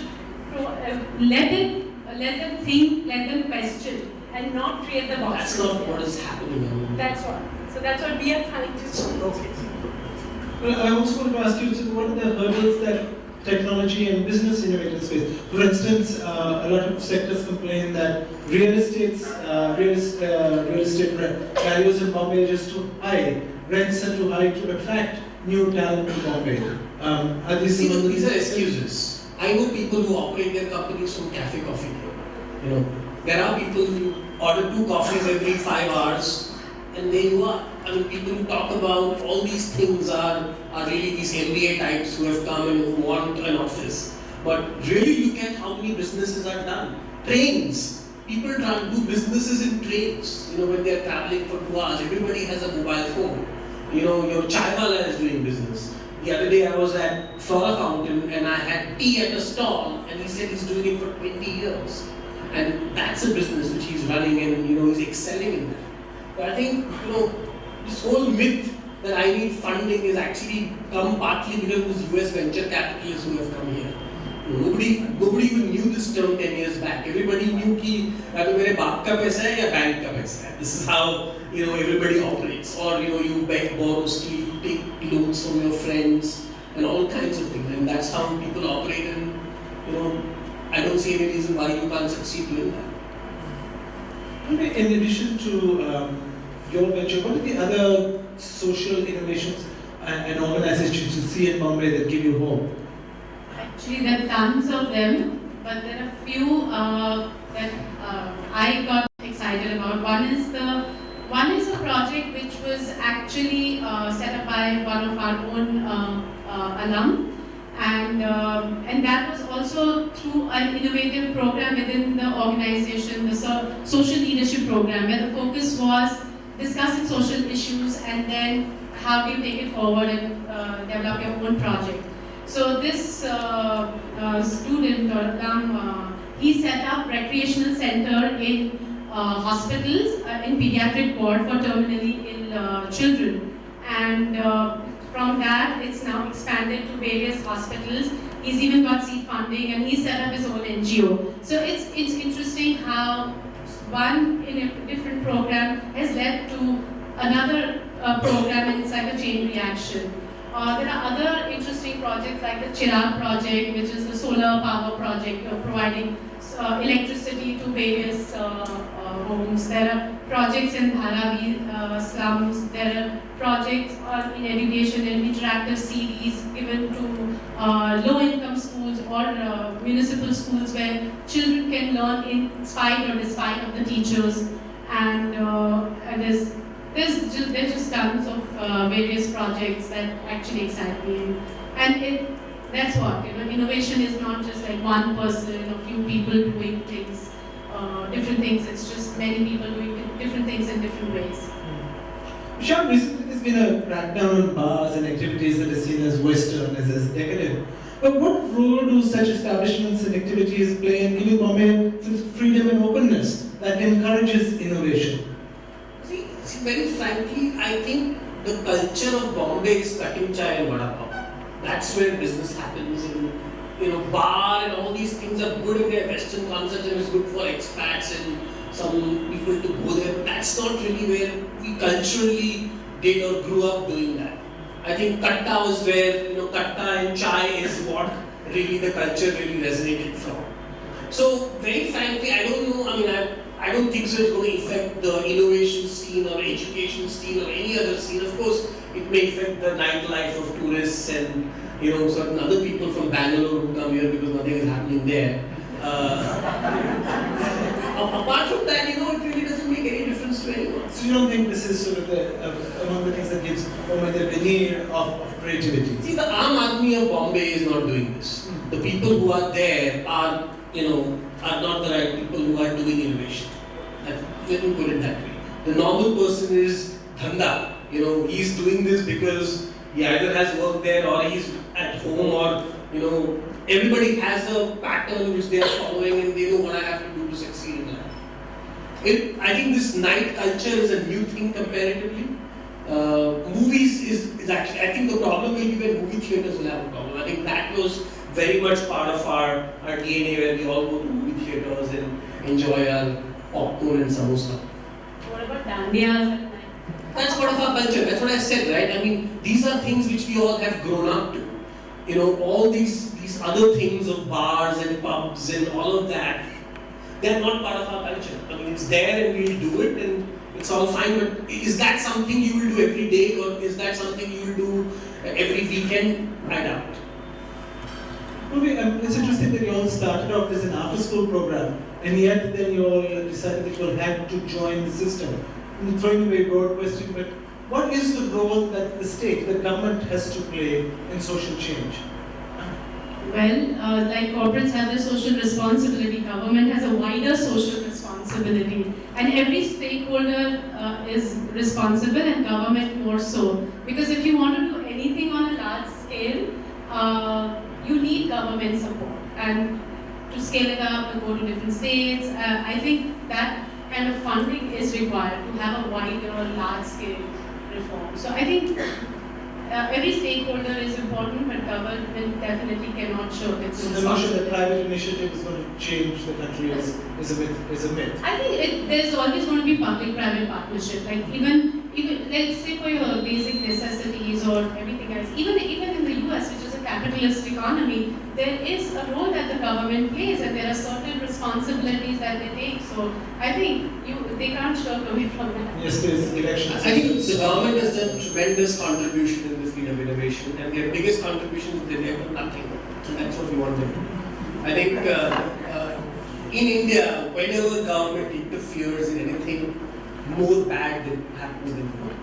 let them think, let them question, and not create the box. That's not what is happening. That's what. So that's what we are trying to do. Okay. Well, I also want to ask you, so what are the hurdles that technology and business innovators face? For instance, a lot of sectors complain that real estate values in Bombay are just too high. Rents are too high to attract new talent to Bombay. Are these these are excuses. I know people who operate their companies from cafe coffee. There are people who order 2 coffees every 5 hours. And there you are. I mean, people who talk about all these things are really these MBA types who have come and who want an office. But really look at how many businesses are done. Trains. People do businesses in trains. When they are traveling for 2 hours, everybody has a mobile phone. Your chai wala is doing business. The other day I was at Flora Fountain and I had tea at a stall and he said he's doing it for 20 years. And that's a business which he's running and he's excelling in that. But I think, this whole myth that I need funding is actually come partly because of those US venture capitalists who have come here. Nobody even knew this term 10 years back. Everybody knew that मेरे बाप का पैसा है या bank का पैसा है. This is how everybody operates. Or you beg, borrow, steal. take loans from your friends, and all kinds of things. And that's how people operate, and I don't see any reason why you can't succeed doing that. In addition to your venture, what are the other social innovations and organizations you see in Bombay that give you hope? Actually, there are tons of them, but there are few that I got excited about. One is a project which was actually set up by one of our own alum, and that was also through an innovative program within the organization, the social leadership program, where the focus was discussing social issues and then how do you take it forward and develop your own project. So this student or alum, he set up recreational center in hospitals in pediatric ward for terminally ill children, and from that it's now expanded to various hospitals. He's even got seed funding and he set up his own NGO. So it's interesting how one in a different program has led to another program, and it's like a chain reaction. There are other interesting projects like the Chirag project, which is the solar power project providing electricity to various homes. There are projects in Dharavi slums. There are projects in education and interactive series given to low-income schools or municipal schools where children can learn in spite or despite of the teachers. And there's just tons of various projects that actually excite me. And that's what, innovation is not just like one person or few people doing things, different things. It's just many people doing different things in different ways. Vishal, recently there's been a crackdown on bars and activities that are seen as Western, as decadent. But what role do such establishments and activities play in giving Bombay freedom and openness that encourages innovation? See, very frankly, I think the culture of Bombay is cutting chai and vada pav. That's where business happens, and bar and all these things are good in their Western concept and it's good for expats and some people to go there. That's not really where we culturally did or grew up doing that. I think katta was where, katta and chai is what really the culture really resonated from. So very frankly, I don't know, I don't think so it's going to affect the innovation scene or education scene or any other scene. Of course, it may affect the nightlife of tourists and certain other people from Bangalore who come here because nothing is happening there. Apart from that, it really doesn't make any difference to anyone. So you don't think this is sort of among the things that gives Bombay the veneer of creativity? See, the Aam Aadmi of Bombay is not doing this. The people who are there are not the right people who are doing innovation. Let me put it that way. The normal person is dhanda. He's doing this because he either has work there or he's at home or, everybody has a pattern which they are following and they know what I have to do to succeed in life. I think this night culture is a new thing comparatively. Movies is actually, I think the problem will be when movie theatres will have a problem. I think that was very much part of our DNA where we all go to movie theatres and enjoy our popcorn and samosa. What about dandiyas at night? That's part of our culture. That's what I said, right? These are things which we all have grown up to. All these other things of bars and pubs and all of that, they're not part of our culture. It's there and we'll do it and it's all fine, but is that something you will do every day or is that something you will do every weekend? I doubt it. It's interesting that you all started off as an after-school program, and yet then you all decided that you all had to join the system. I'm throwing away a broad question, but what is the role that the state, the government has to play in social change? Well, like corporates have their social responsibility, government has a wider social responsibility. And every stakeholder is responsible and government more so. Because if you want to do anything on a large scale, you need government support. And to scale it up, to go to different states, I think that kind of funding is required to have a wider, large-scale reform. So I think every stakeholder is important, but government definitely cannot shirk its responsibility. So the notion that private initiative is going to change the country is a myth. I think there's always going to be public-private partnership. Like even even let's say for your basic necessities or everything else, even in the US, which is a capitalist economy, there is a role that the government plays, and there are certain responsibilities that they take. So I think they can't shirk away from that. Yes, there's elections. I think the government has done tremendous contribution in the field of innovation, and their biggest contribution is they have done nothing. And that's what we want them to do. I think in India, whenever government interferes in anything, more bad than happens than good.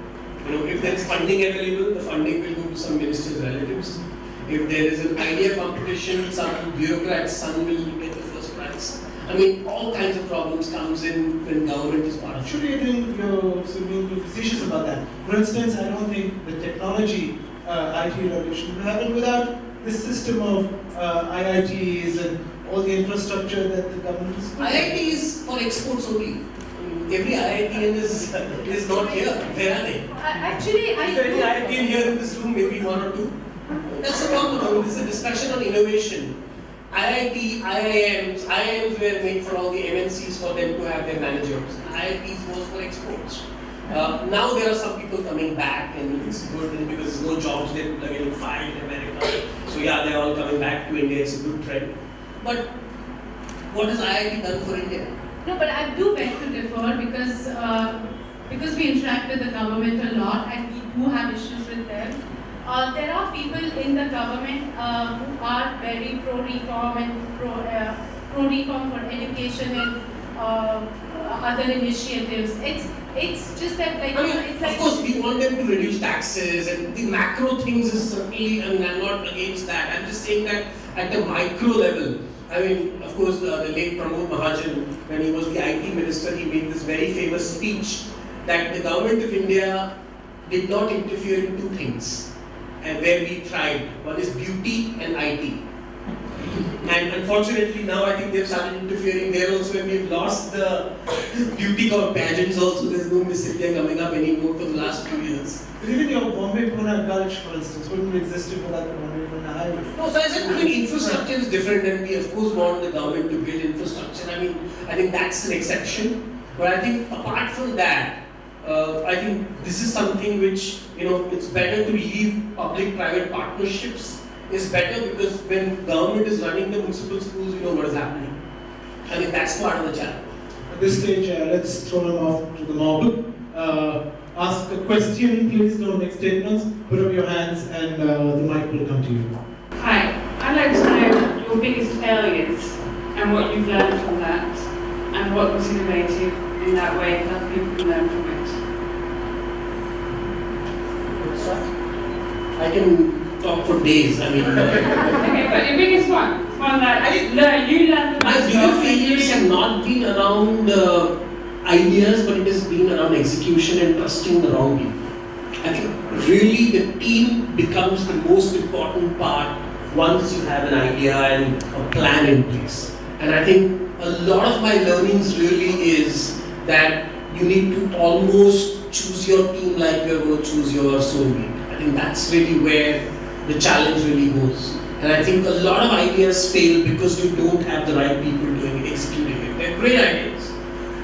You know, if there is funding available, the funding will go to some minister's relatives. If there is an idea competition, some bureaucrat's son will get the first prize. I mean, all kinds of problems comes in when government is part of it. Actually, I think you're being facetious about that. For instance, I don't think the technology, IT revolution would happen without this system of IITs and all the infrastructure that the government is putting. IIT is for exports only. Every IITian is not here. Where are they? Actually, Is there any IITian here in this room? Maybe one or two. That's the problem. I mean, this is a discussion on innovation. IIT, IIMs were made for all the MNCs for them to have their managers. IITs was for exports. Now there are some people coming back, and it's good because there's no jobs, they're getting fired in America. So yeah, they're all coming back to India. It's a good trend. But what has IIT done for India? No, but I do beg to differ because we interact with the government a lot and we do have issues with them. There are people in the government who are very pro-reform and pro-reform for education and other initiatives. It's just that, like, I mean, it's like, of course, we want them to reduce taxes and the macro things is certainly, I mean, I'm not against that. I'm just saying that at the micro level, I mean, of course, the late Pramod Mahajan, when he was the IT minister, he made this very famous speech that the government of India did not interfere in two things, and where we tried. One is beauty and IT. And unfortunately, now I think they've started interfering there also, and we've lost the beauty pageants also. There's no Miss India coming up anymore for the last few years. But even your Bombay-Pune Gulch, for instance, wouldn't have existed without the Bombay-Pune Highway. No, so I said, I mean, infrastructure is different, and we of course want the government to build infrastructure. I mean, I think that's an exception. But I think apart from that, I think this is something which, you know, it's better to leave public-private partnerships. Is better because when government is running the municipal schools, you know what is happening. I mean, that's part of the challenge. At this stage, let's throw them off to the mob. Ask a question, please, don't make statements. Put up your hands and the mic will come to you. Hi, I'd like to know your biggest failures and what you've learned from that and what was innovative in that way that other people can learn from it. I can talk for days. I mean, Okay, but your biggest one that you learned the my most biggest from. failures have not been around ideas, but it has been around execution and trusting the wrong people. I think really the team becomes the most important part once you have an idea and a plan in place. And I think a lot of my learnings really is that you need to almost choose your team like you're going to choose your soulmate. I think that's really where the challenge really goes. And I think a lot of ideas fail because you don't have the right people doing it, executing it. They're great ideas.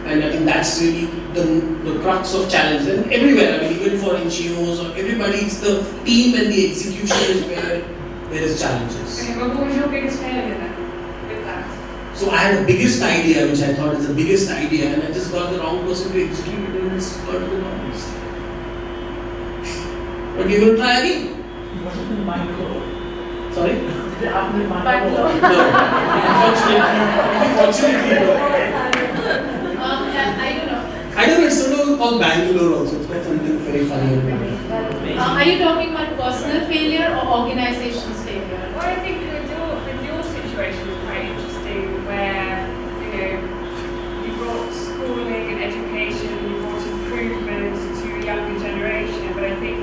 And I think that's really the crux of challenge. And everywhere, I mean, even for NGOs or everybody, it's the team and the execution is where there is challenges. Okay, but what was your biggest failure then with that? So I had a biggest idea, which I thought is the biggest idea, and I just got the wrong person to execute it, and it's got to the wrong. But you will try again. Was it in Bangalore? Sorry? Did it happen in Bangalore. Bangalore? No. Unfortunately, no. I don't know. I don't know, it's sort of called Bangalore also. It's quite something very funny. Are you talking about personal failure or organization's failure? Well, I think with your situation is quite interesting where, you brought schooling and education, you brought improvements to a younger generation, but I think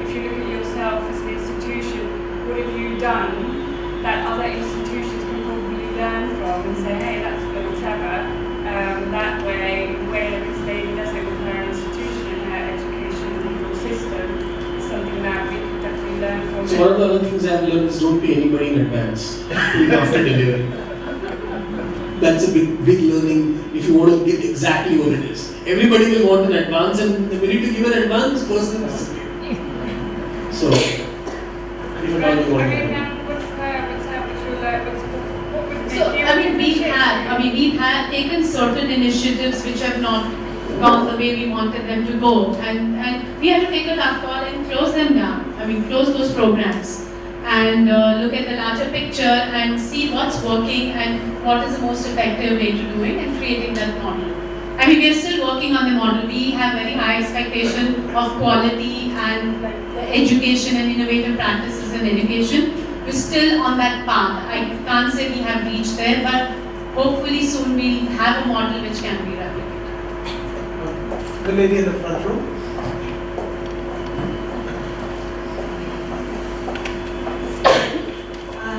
if you look at yourself as an institution, what have you done that other institutions can probably learn from and say, hey, that's good, whatever. That way, the way that this lady does it with her institution and her education system is something that we can definitely learn from. So one of the other things I've learned is don't pay anybody in advance. Pay after delivery. That's a big learning if you want to get exactly what it is. everybody will want an advance, and the minute you give an advance, person is disappeared. So, if at all you want to. So, we've had taken certain initiatives which have not gone the way we wanted them to go, and we had to take a tough call and close them down. Close those programs and look at the larger picture and see what's working and what is the most effective way to do it and creating that model. We are still working on the model. We have very high expectation of quality and education and innovative practices in education. We're still on that path. I can't say we have reached there, but hopefully soon we'll have a model which can be replicated. The lady in the front row.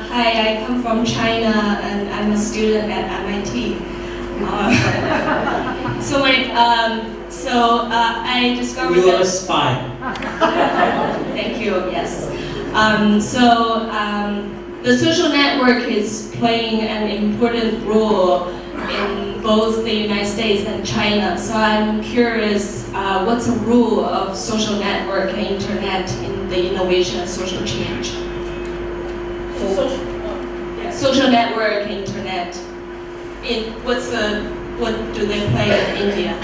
Hi, I come from China and I'm a student at MIT. I discovered You are a spy. Thank you, yes. The social network is playing an important role in both the United States and China. So I'm curious, what's the role of social network and internet in the innovation and social change? Social network, internet. What do they play in India?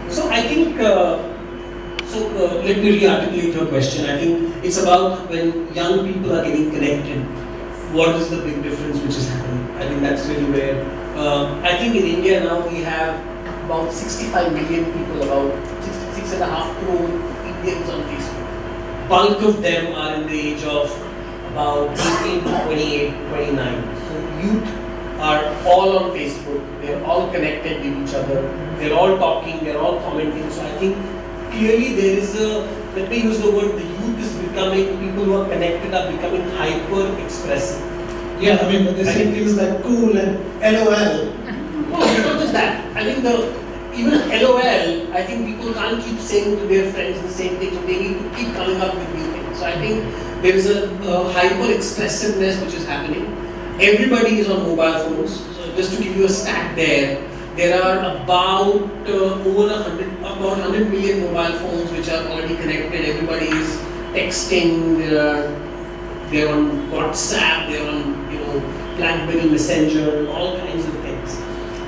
So I think, let me re-articulate your question. I think it's about when young people are getting connected, what is the big difference which is happening? I think that's really where, I think in India now we have about 65 million people, about 66.5 crore Indians on Facebook. Bulk of them are in the age of about 18 to 28, 29. So youth are all on Facebook, they're all connected with each other, they're all talking, they're all commenting. So I think clearly there is let me use the word, the youth is becoming, people who are connected are becoming hyper-expressive. Yeah, but they're saying things like cool and LOL. No, it's not just that. I think even LOL, I think people can't keep saying to their friends the same thing, so they need to keep coming up with new things. So I think there is a hyper-expressiveness which is happening. Everybody is on mobile phones. So just to give you a stat there are about 100 million mobile phones which are already connected. Everybody is texting. They're on WhatsApp. They're on BlackBerry Messenger, all kinds of things.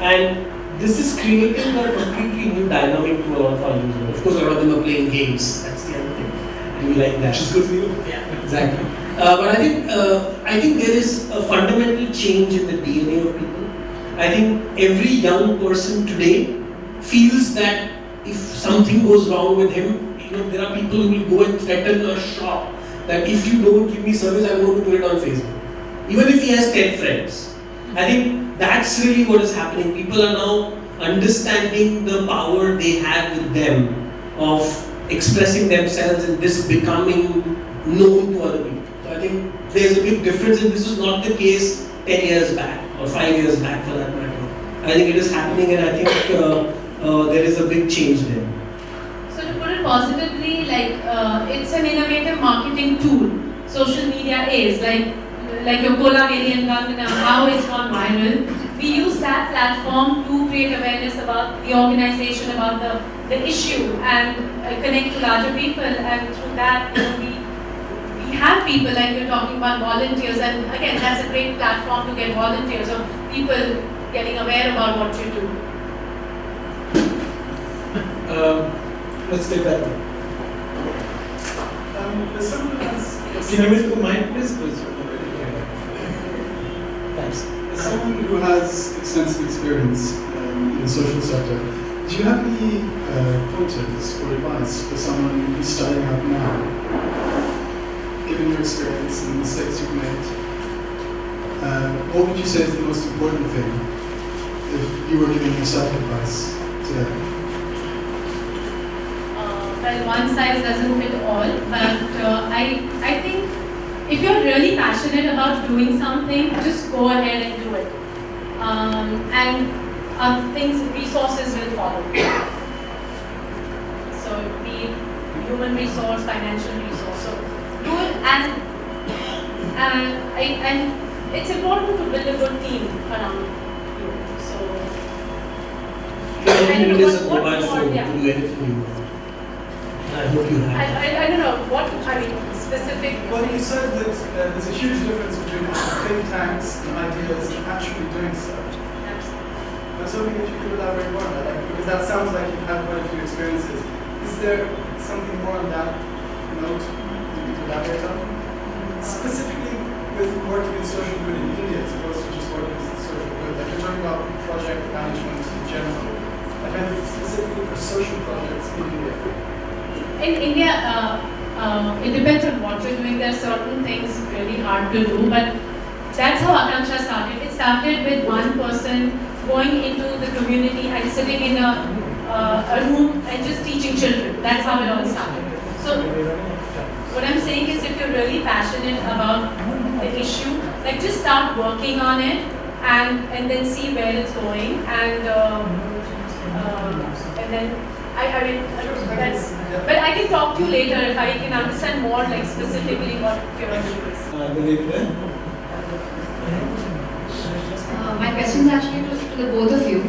And this is creating a completely new dynamic to a lot of our users. Of course, a lot of them are playing games. That's the other thing. And we like that. Which is good for you. Yeah, exactly. But I think there is a fundamental change in the DNA of people. I think every young person today feels that if something goes wrong with him, there are people who will go and threaten a shop that if you don't give me service, I'm going to put it on Facebook. Even if he has 10 friends. I think that's really what is happening. People are now understanding the power they have with them of expressing themselves and this becoming known to other people. So I think there's a big difference, and this was not the case 10 years back or 5 years back for that matter. I think it is happening, and I think there is a big change there. So to put it positively, it's an innovative marketing tool. Social media is like your Cola variant gun, how it's gone viral. We use that platform to create awareness about the organization, about the issue, and connect to larger people. And through that, we have people like you're talking about volunteers, and again, that's a great platform to get volunteers or people getting aware about what you do. Let's take that one. As someone who has, Can you move the mic, please? Thanks. as someone who has extensive experience in the social sector, do you have any pointers or advice for someone who's starting out now? Given your experience and the mistakes you've made, what would you say is the most important thing if you were giving yourself advice today? Well, one size doesn't fit all, but I think if you're really passionate about doing something, just go ahead and do it. Resources will follow. So be human resource, financial resource. So do it, and it's important to build a good team around you. So all you need is a what mobile more, phone yeah. to do anything you want. I hope you have. I don't know what specific. Well, you said that there's a huge difference between think tanks and ideas and actually doing so. I was hoping if you could elaborate more on that, because that sounds like you've had quite a few experiences. Is there something more on that note you could elaborate on? Specifically with working in social good in India as opposed to just working in social good. Like you're talking about project management in general. I meant specifically for social projects in India. In India, it depends on what you're doing. There are certain things really hard to do, but that's how Akanksha started. It started with one person going into the community and sitting in a room and just teaching children. That's how it all started. So what I'm saying is, if you're really passionate about the issue, like just start working on it and then see where it's going, and then I mean that's. But I can talk to you later if I can understand more, like specifically what your issue is. My question is actually to the both of you.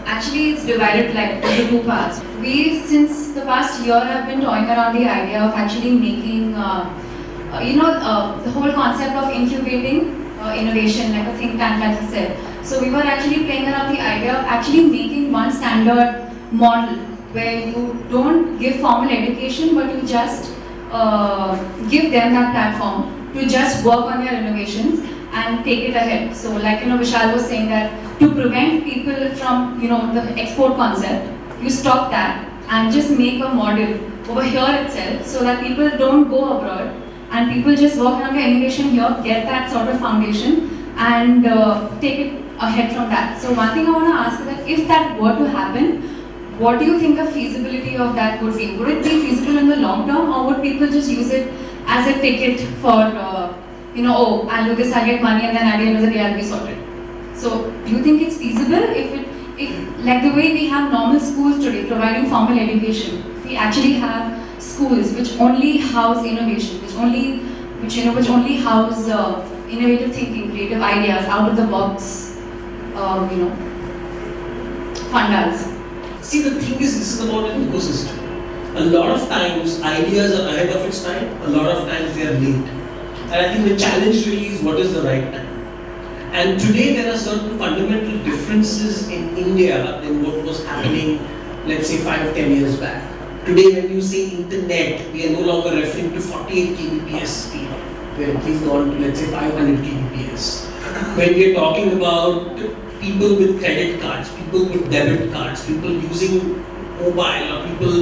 Actually, it's divided like into two parts. We, since the past year, have been toying around the idea of actually making, the whole concept of incubating innovation, like a think tank, like I said. So we were actually playing around the idea of actually making one standard model where you don't give formal education, but you just give them that platform to just work on their innovations and take it ahead. So like, Vishal was saying that to prevent people from, the export concept, you stop that and just make a model over here itself so that people don't go abroad and people just work on their innovation here, get that sort of foundation and take it ahead from that. So one thing I want to ask is that if that were to happen, what do you think the feasibility of that would be? Would it be feasible in the long term, or would people just use it as a ticket for, oh, I'll do this, I'll get money, and then at the end of the day, I'll be sorted? So, do you think it's feasible if like the way we have normal schools today providing formal education, we actually have schools which only house innovation, which only house innovative thinking, creative ideas, out of the box, fundas? See, the thing is, this is about an ecosystem. A lot of times, ideas are ahead of its time. A lot of times, they are late. And I think the challenge really is what is the right time. And today, there are certain fundamental differences in India than what was happening, let's say, 5-10 years back. Today, when you say internet, we are no longer referring to 48 kbps speed. We are at least gone to, let's say, 500 kbps. When we are talking about people with credit cards, people with debit cards, people using mobile, or people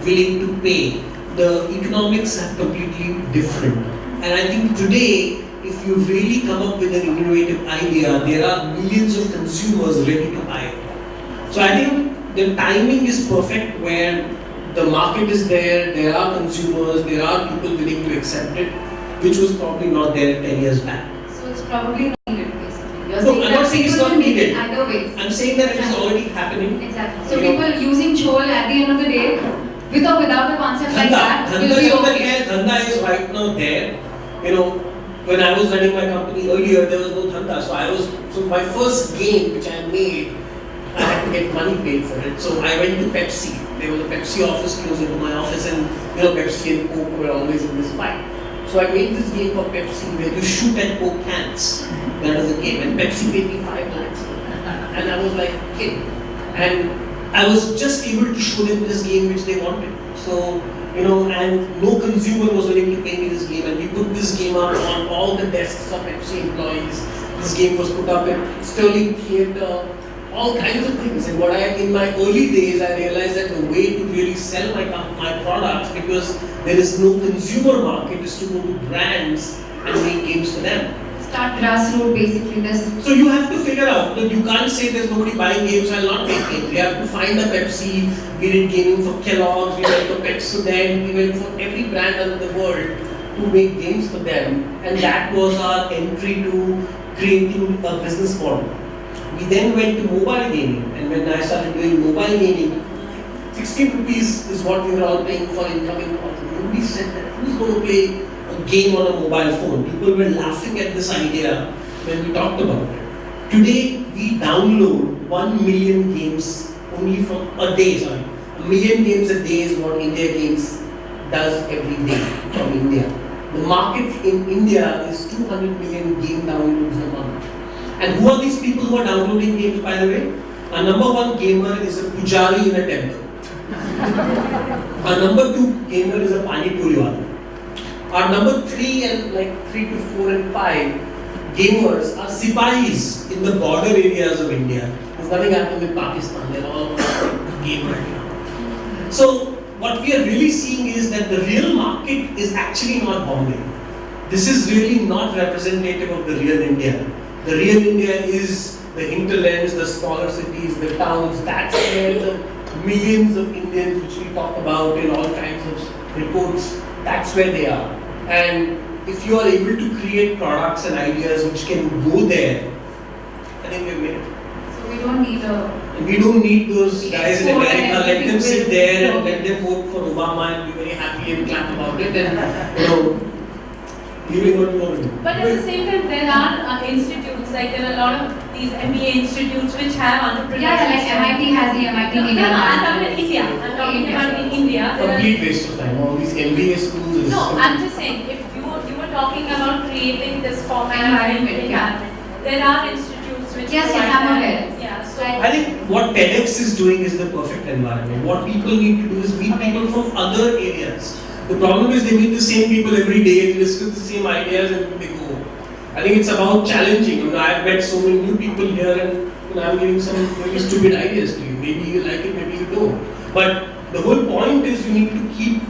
willing to pay, the economics are completely different. And I think today, if you really come up with an innovative idea, there are millions of consumers ready to buy it. So I think the timing is perfect where the market is there are consumers, there are people willing to accept it, which was probably not there 10 years back. So it's probably not needed, basically. No, I'm not saying it's not needed. Either ways. I'm saying that it is already happening. Exactly. So people using Chol at the end of the day, with or without a concept like that, will be okay. Dhanda is right now there. When I was running my company earlier, there was no Dhanda. So my first game which I made, I had to get money paid for it. So I went to Pepsi. There was a Pepsi office close to my office, and Pepsi and Coke were always in this fight. So I made this game for Pepsi where you shoot at Coke cans. That is a game, and Pepsi paid me 5 lakhs. And I was like, okay. And I was just able to show them this game which they wanted. So, and no consumer was willing to pay me this game. And we put this game up on all the desks of Pepsi employees. This game was put up at Sterling Theatre, all kinds of things. And in my early days, I realized that the way to really sell my products, because there is no consumer market, is to go to brands and make games for them. Start grassroots, basically. So you have to figure out that you can't say there's nobody buying games, I'll not make games. You have to find a Pepsi. We did gaming for Kellogg's, we went for Pepsodent, we went for every brand under the world to make games for them. And that was our entry to creating a business model. We then went to mobile gaming, and when I started doing mobile gaming, 16 rupees is what we were all paying for incoming calls. Nobody said that. Who's going to play a game on a mobile phone? People were laughing at this idea when we talked about it. Today, we download 1 million games only from a day, sorry. 1 million games a day is what India Games does every day from India. The market in India is 200 million game downloads a month. And who are these people who are downloading games, by the way? Our number one gamer is a pujari in a temple. Our number two gamer is a pani puri wala. Our number 3 and like 3 to 4 and 5 gamers are sipahis in the border areas of India. There's nothing happening with Pakistan, they're all gamers now. So what we are really seeing is that the real market is actually not Bombay. This is really not representative of the real India. The real India is the hinterlands, the smaller cities, the towns. That's where the millions of Indians which we talk about in all kinds of reports, that's where they are. And if you are able to create products and ideas which can go there, I think we've made it. So we don't need we don't need those guys in America. Let them sit there and let them vote for Obama and be very happy and clap about it and doing what we want to do. But at the same time, there are institutes, like there are a lot of these MBA institutes which have entrepreneurship. Yeah, like MIT has the MIT India. No, I'm talking about India. I'm talking about in India. Complete waste of time. All these MBA schools. No, I'm just saying, if you were talking about creating this format environment, there are institutes which Yes, I'm aware. Yeah, so I think what TEDx is doing is the perfect environment. What people need to do is meet people from other areas. The problem is they meet the same people every day, they discuss the same ideas and they go. I think it's about challenging. I've met so many new people here and I'm giving some really stupid ideas to you. Maybe you like it, maybe you don't. But the whole point is you need to keep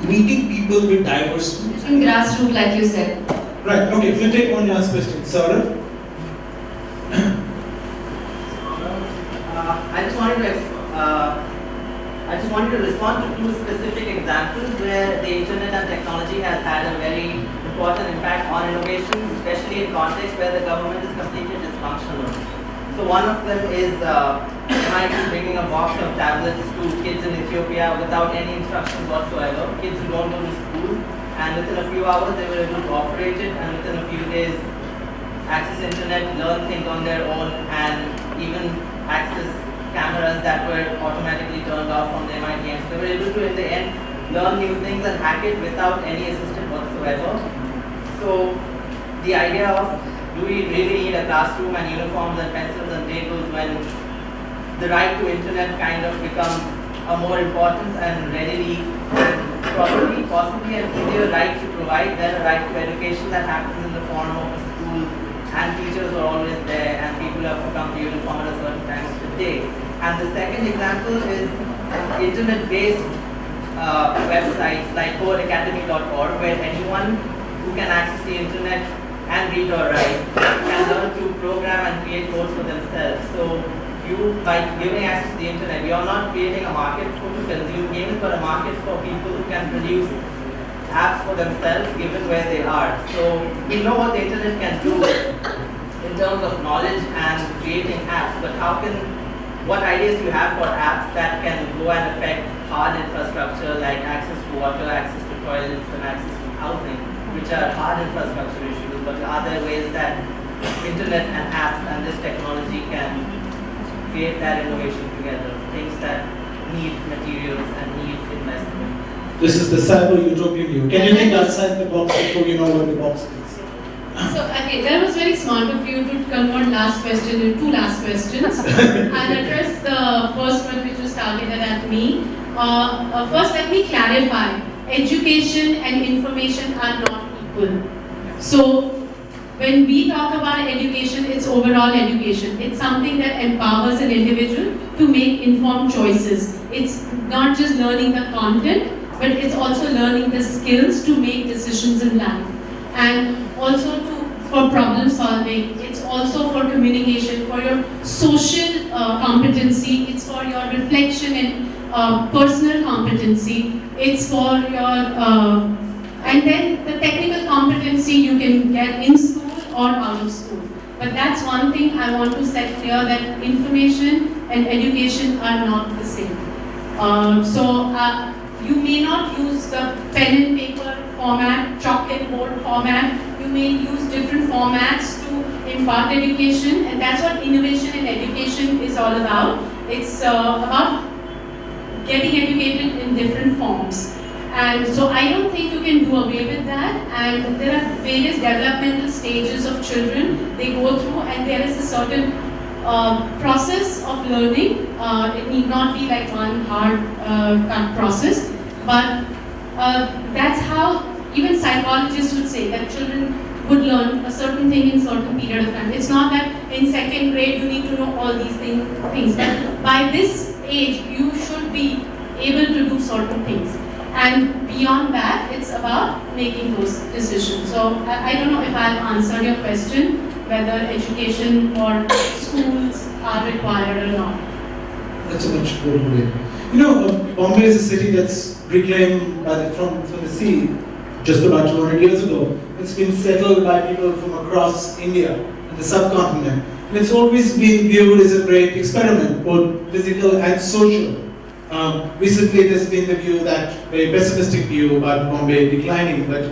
meeting people with diverse views. In grassroots, like you said. Right, okay, we'll take one last question. Saurav? I just wanted to respond to two specific examples where the internet and technology has had a very important impact on innovation, especially in contexts where the government is completely dysfunctional. So one of them is MIT bringing a box of tablets to kids in Ethiopia without any instructions whatsoever. Kids who don't go to school, and within a few hours they were able to operate it, and within a few days access internet, learn things on their own, and even access cameras that were automatically turned off from the MIT. So they were able to, in the end, learn new things and hack it without any assistance whatsoever. So the idea of, do we really need a classroom and uniforms and pencils and tables when the right to internet kind of becomes a more important and readily and probably possibly an easier right to provide than a right to education that happens in the form of a school, and teachers are always there and people have to come to uniform at a certain time of the day. And the second example is internet-based websites like codeacademy.org, where anyone who can access the internet and read or write can learn to program and create code for themselves. So you, by giving access to the internet, you are not creating a market for to consume games, but a market for people who can produce apps for themselves given where they are. So we know what the internet can do in terms of knowledge and creating apps, but what ideas do you have for apps that can go and affect hard infrastructure like access to water, access to toilets, and access to housing, which are hard infrastructure issues, but are there ways that internet and apps and this technology can create that innovation together, things that need materials and need investment? This is the cyber utopian view. Can you think outside the box before you know what the box is? So, okay, that was very smart of you to convert last question into two last questions. I'll address the first one which was targeted at me. First, let me clarify. Education and information are not equal. So, when we talk about education, it's overall education. It's something that empowers an individual to make informed choices. It's not just learning the content, but it's also learning the skills to make decisions in life. And also for problem solving, it's also for communication, for your social competency, it's for your reflection and personal competency, it's for your, and then the technical competency you can get in school or out of school. But that's one thing I want to set clear, that information and education are not the same. You may not use the pen and paper format, chalk and board format. You may use different formats to impart education, and that's what innovation in education is all about. It's about getting educated in different forms. And so I don't think you can do away with that. And there are various developmental stages of children they go through, and there is a certain process of learning. It need not be like one hard cut process, but that's how even psychologists would say that children would learn a certain thing in certain period of time. It's not that in second grade you need to know all these things. But by this age, you should be able to do certain things. And beyond that, it's about making those decisions. So I don't know if I've answered your question, whether education or schools are required or not. That's a much broader way. You know, Bombay is a city that's reclaimed from the sea just about 200 years ago. It's been settled by people from across India and the subcontinent. And it's always been viewed as a great experiment, both physical and social. Recently there's been the view, that very pessimistic view about Bombay declining, but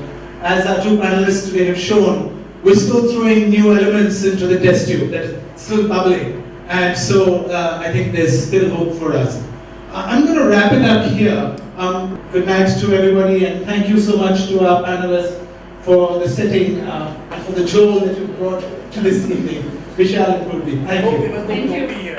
as our two panelists today have shown, we're still throwing new elements into the test tube that is still bubbling. And so I think there's still hope for us. I'm going to wrap it up here. Good night to everybody, and thank you so much to our panelists for the setting and for the joy that you brought to this evening. Vishal and Purvi, thank you. Thank you.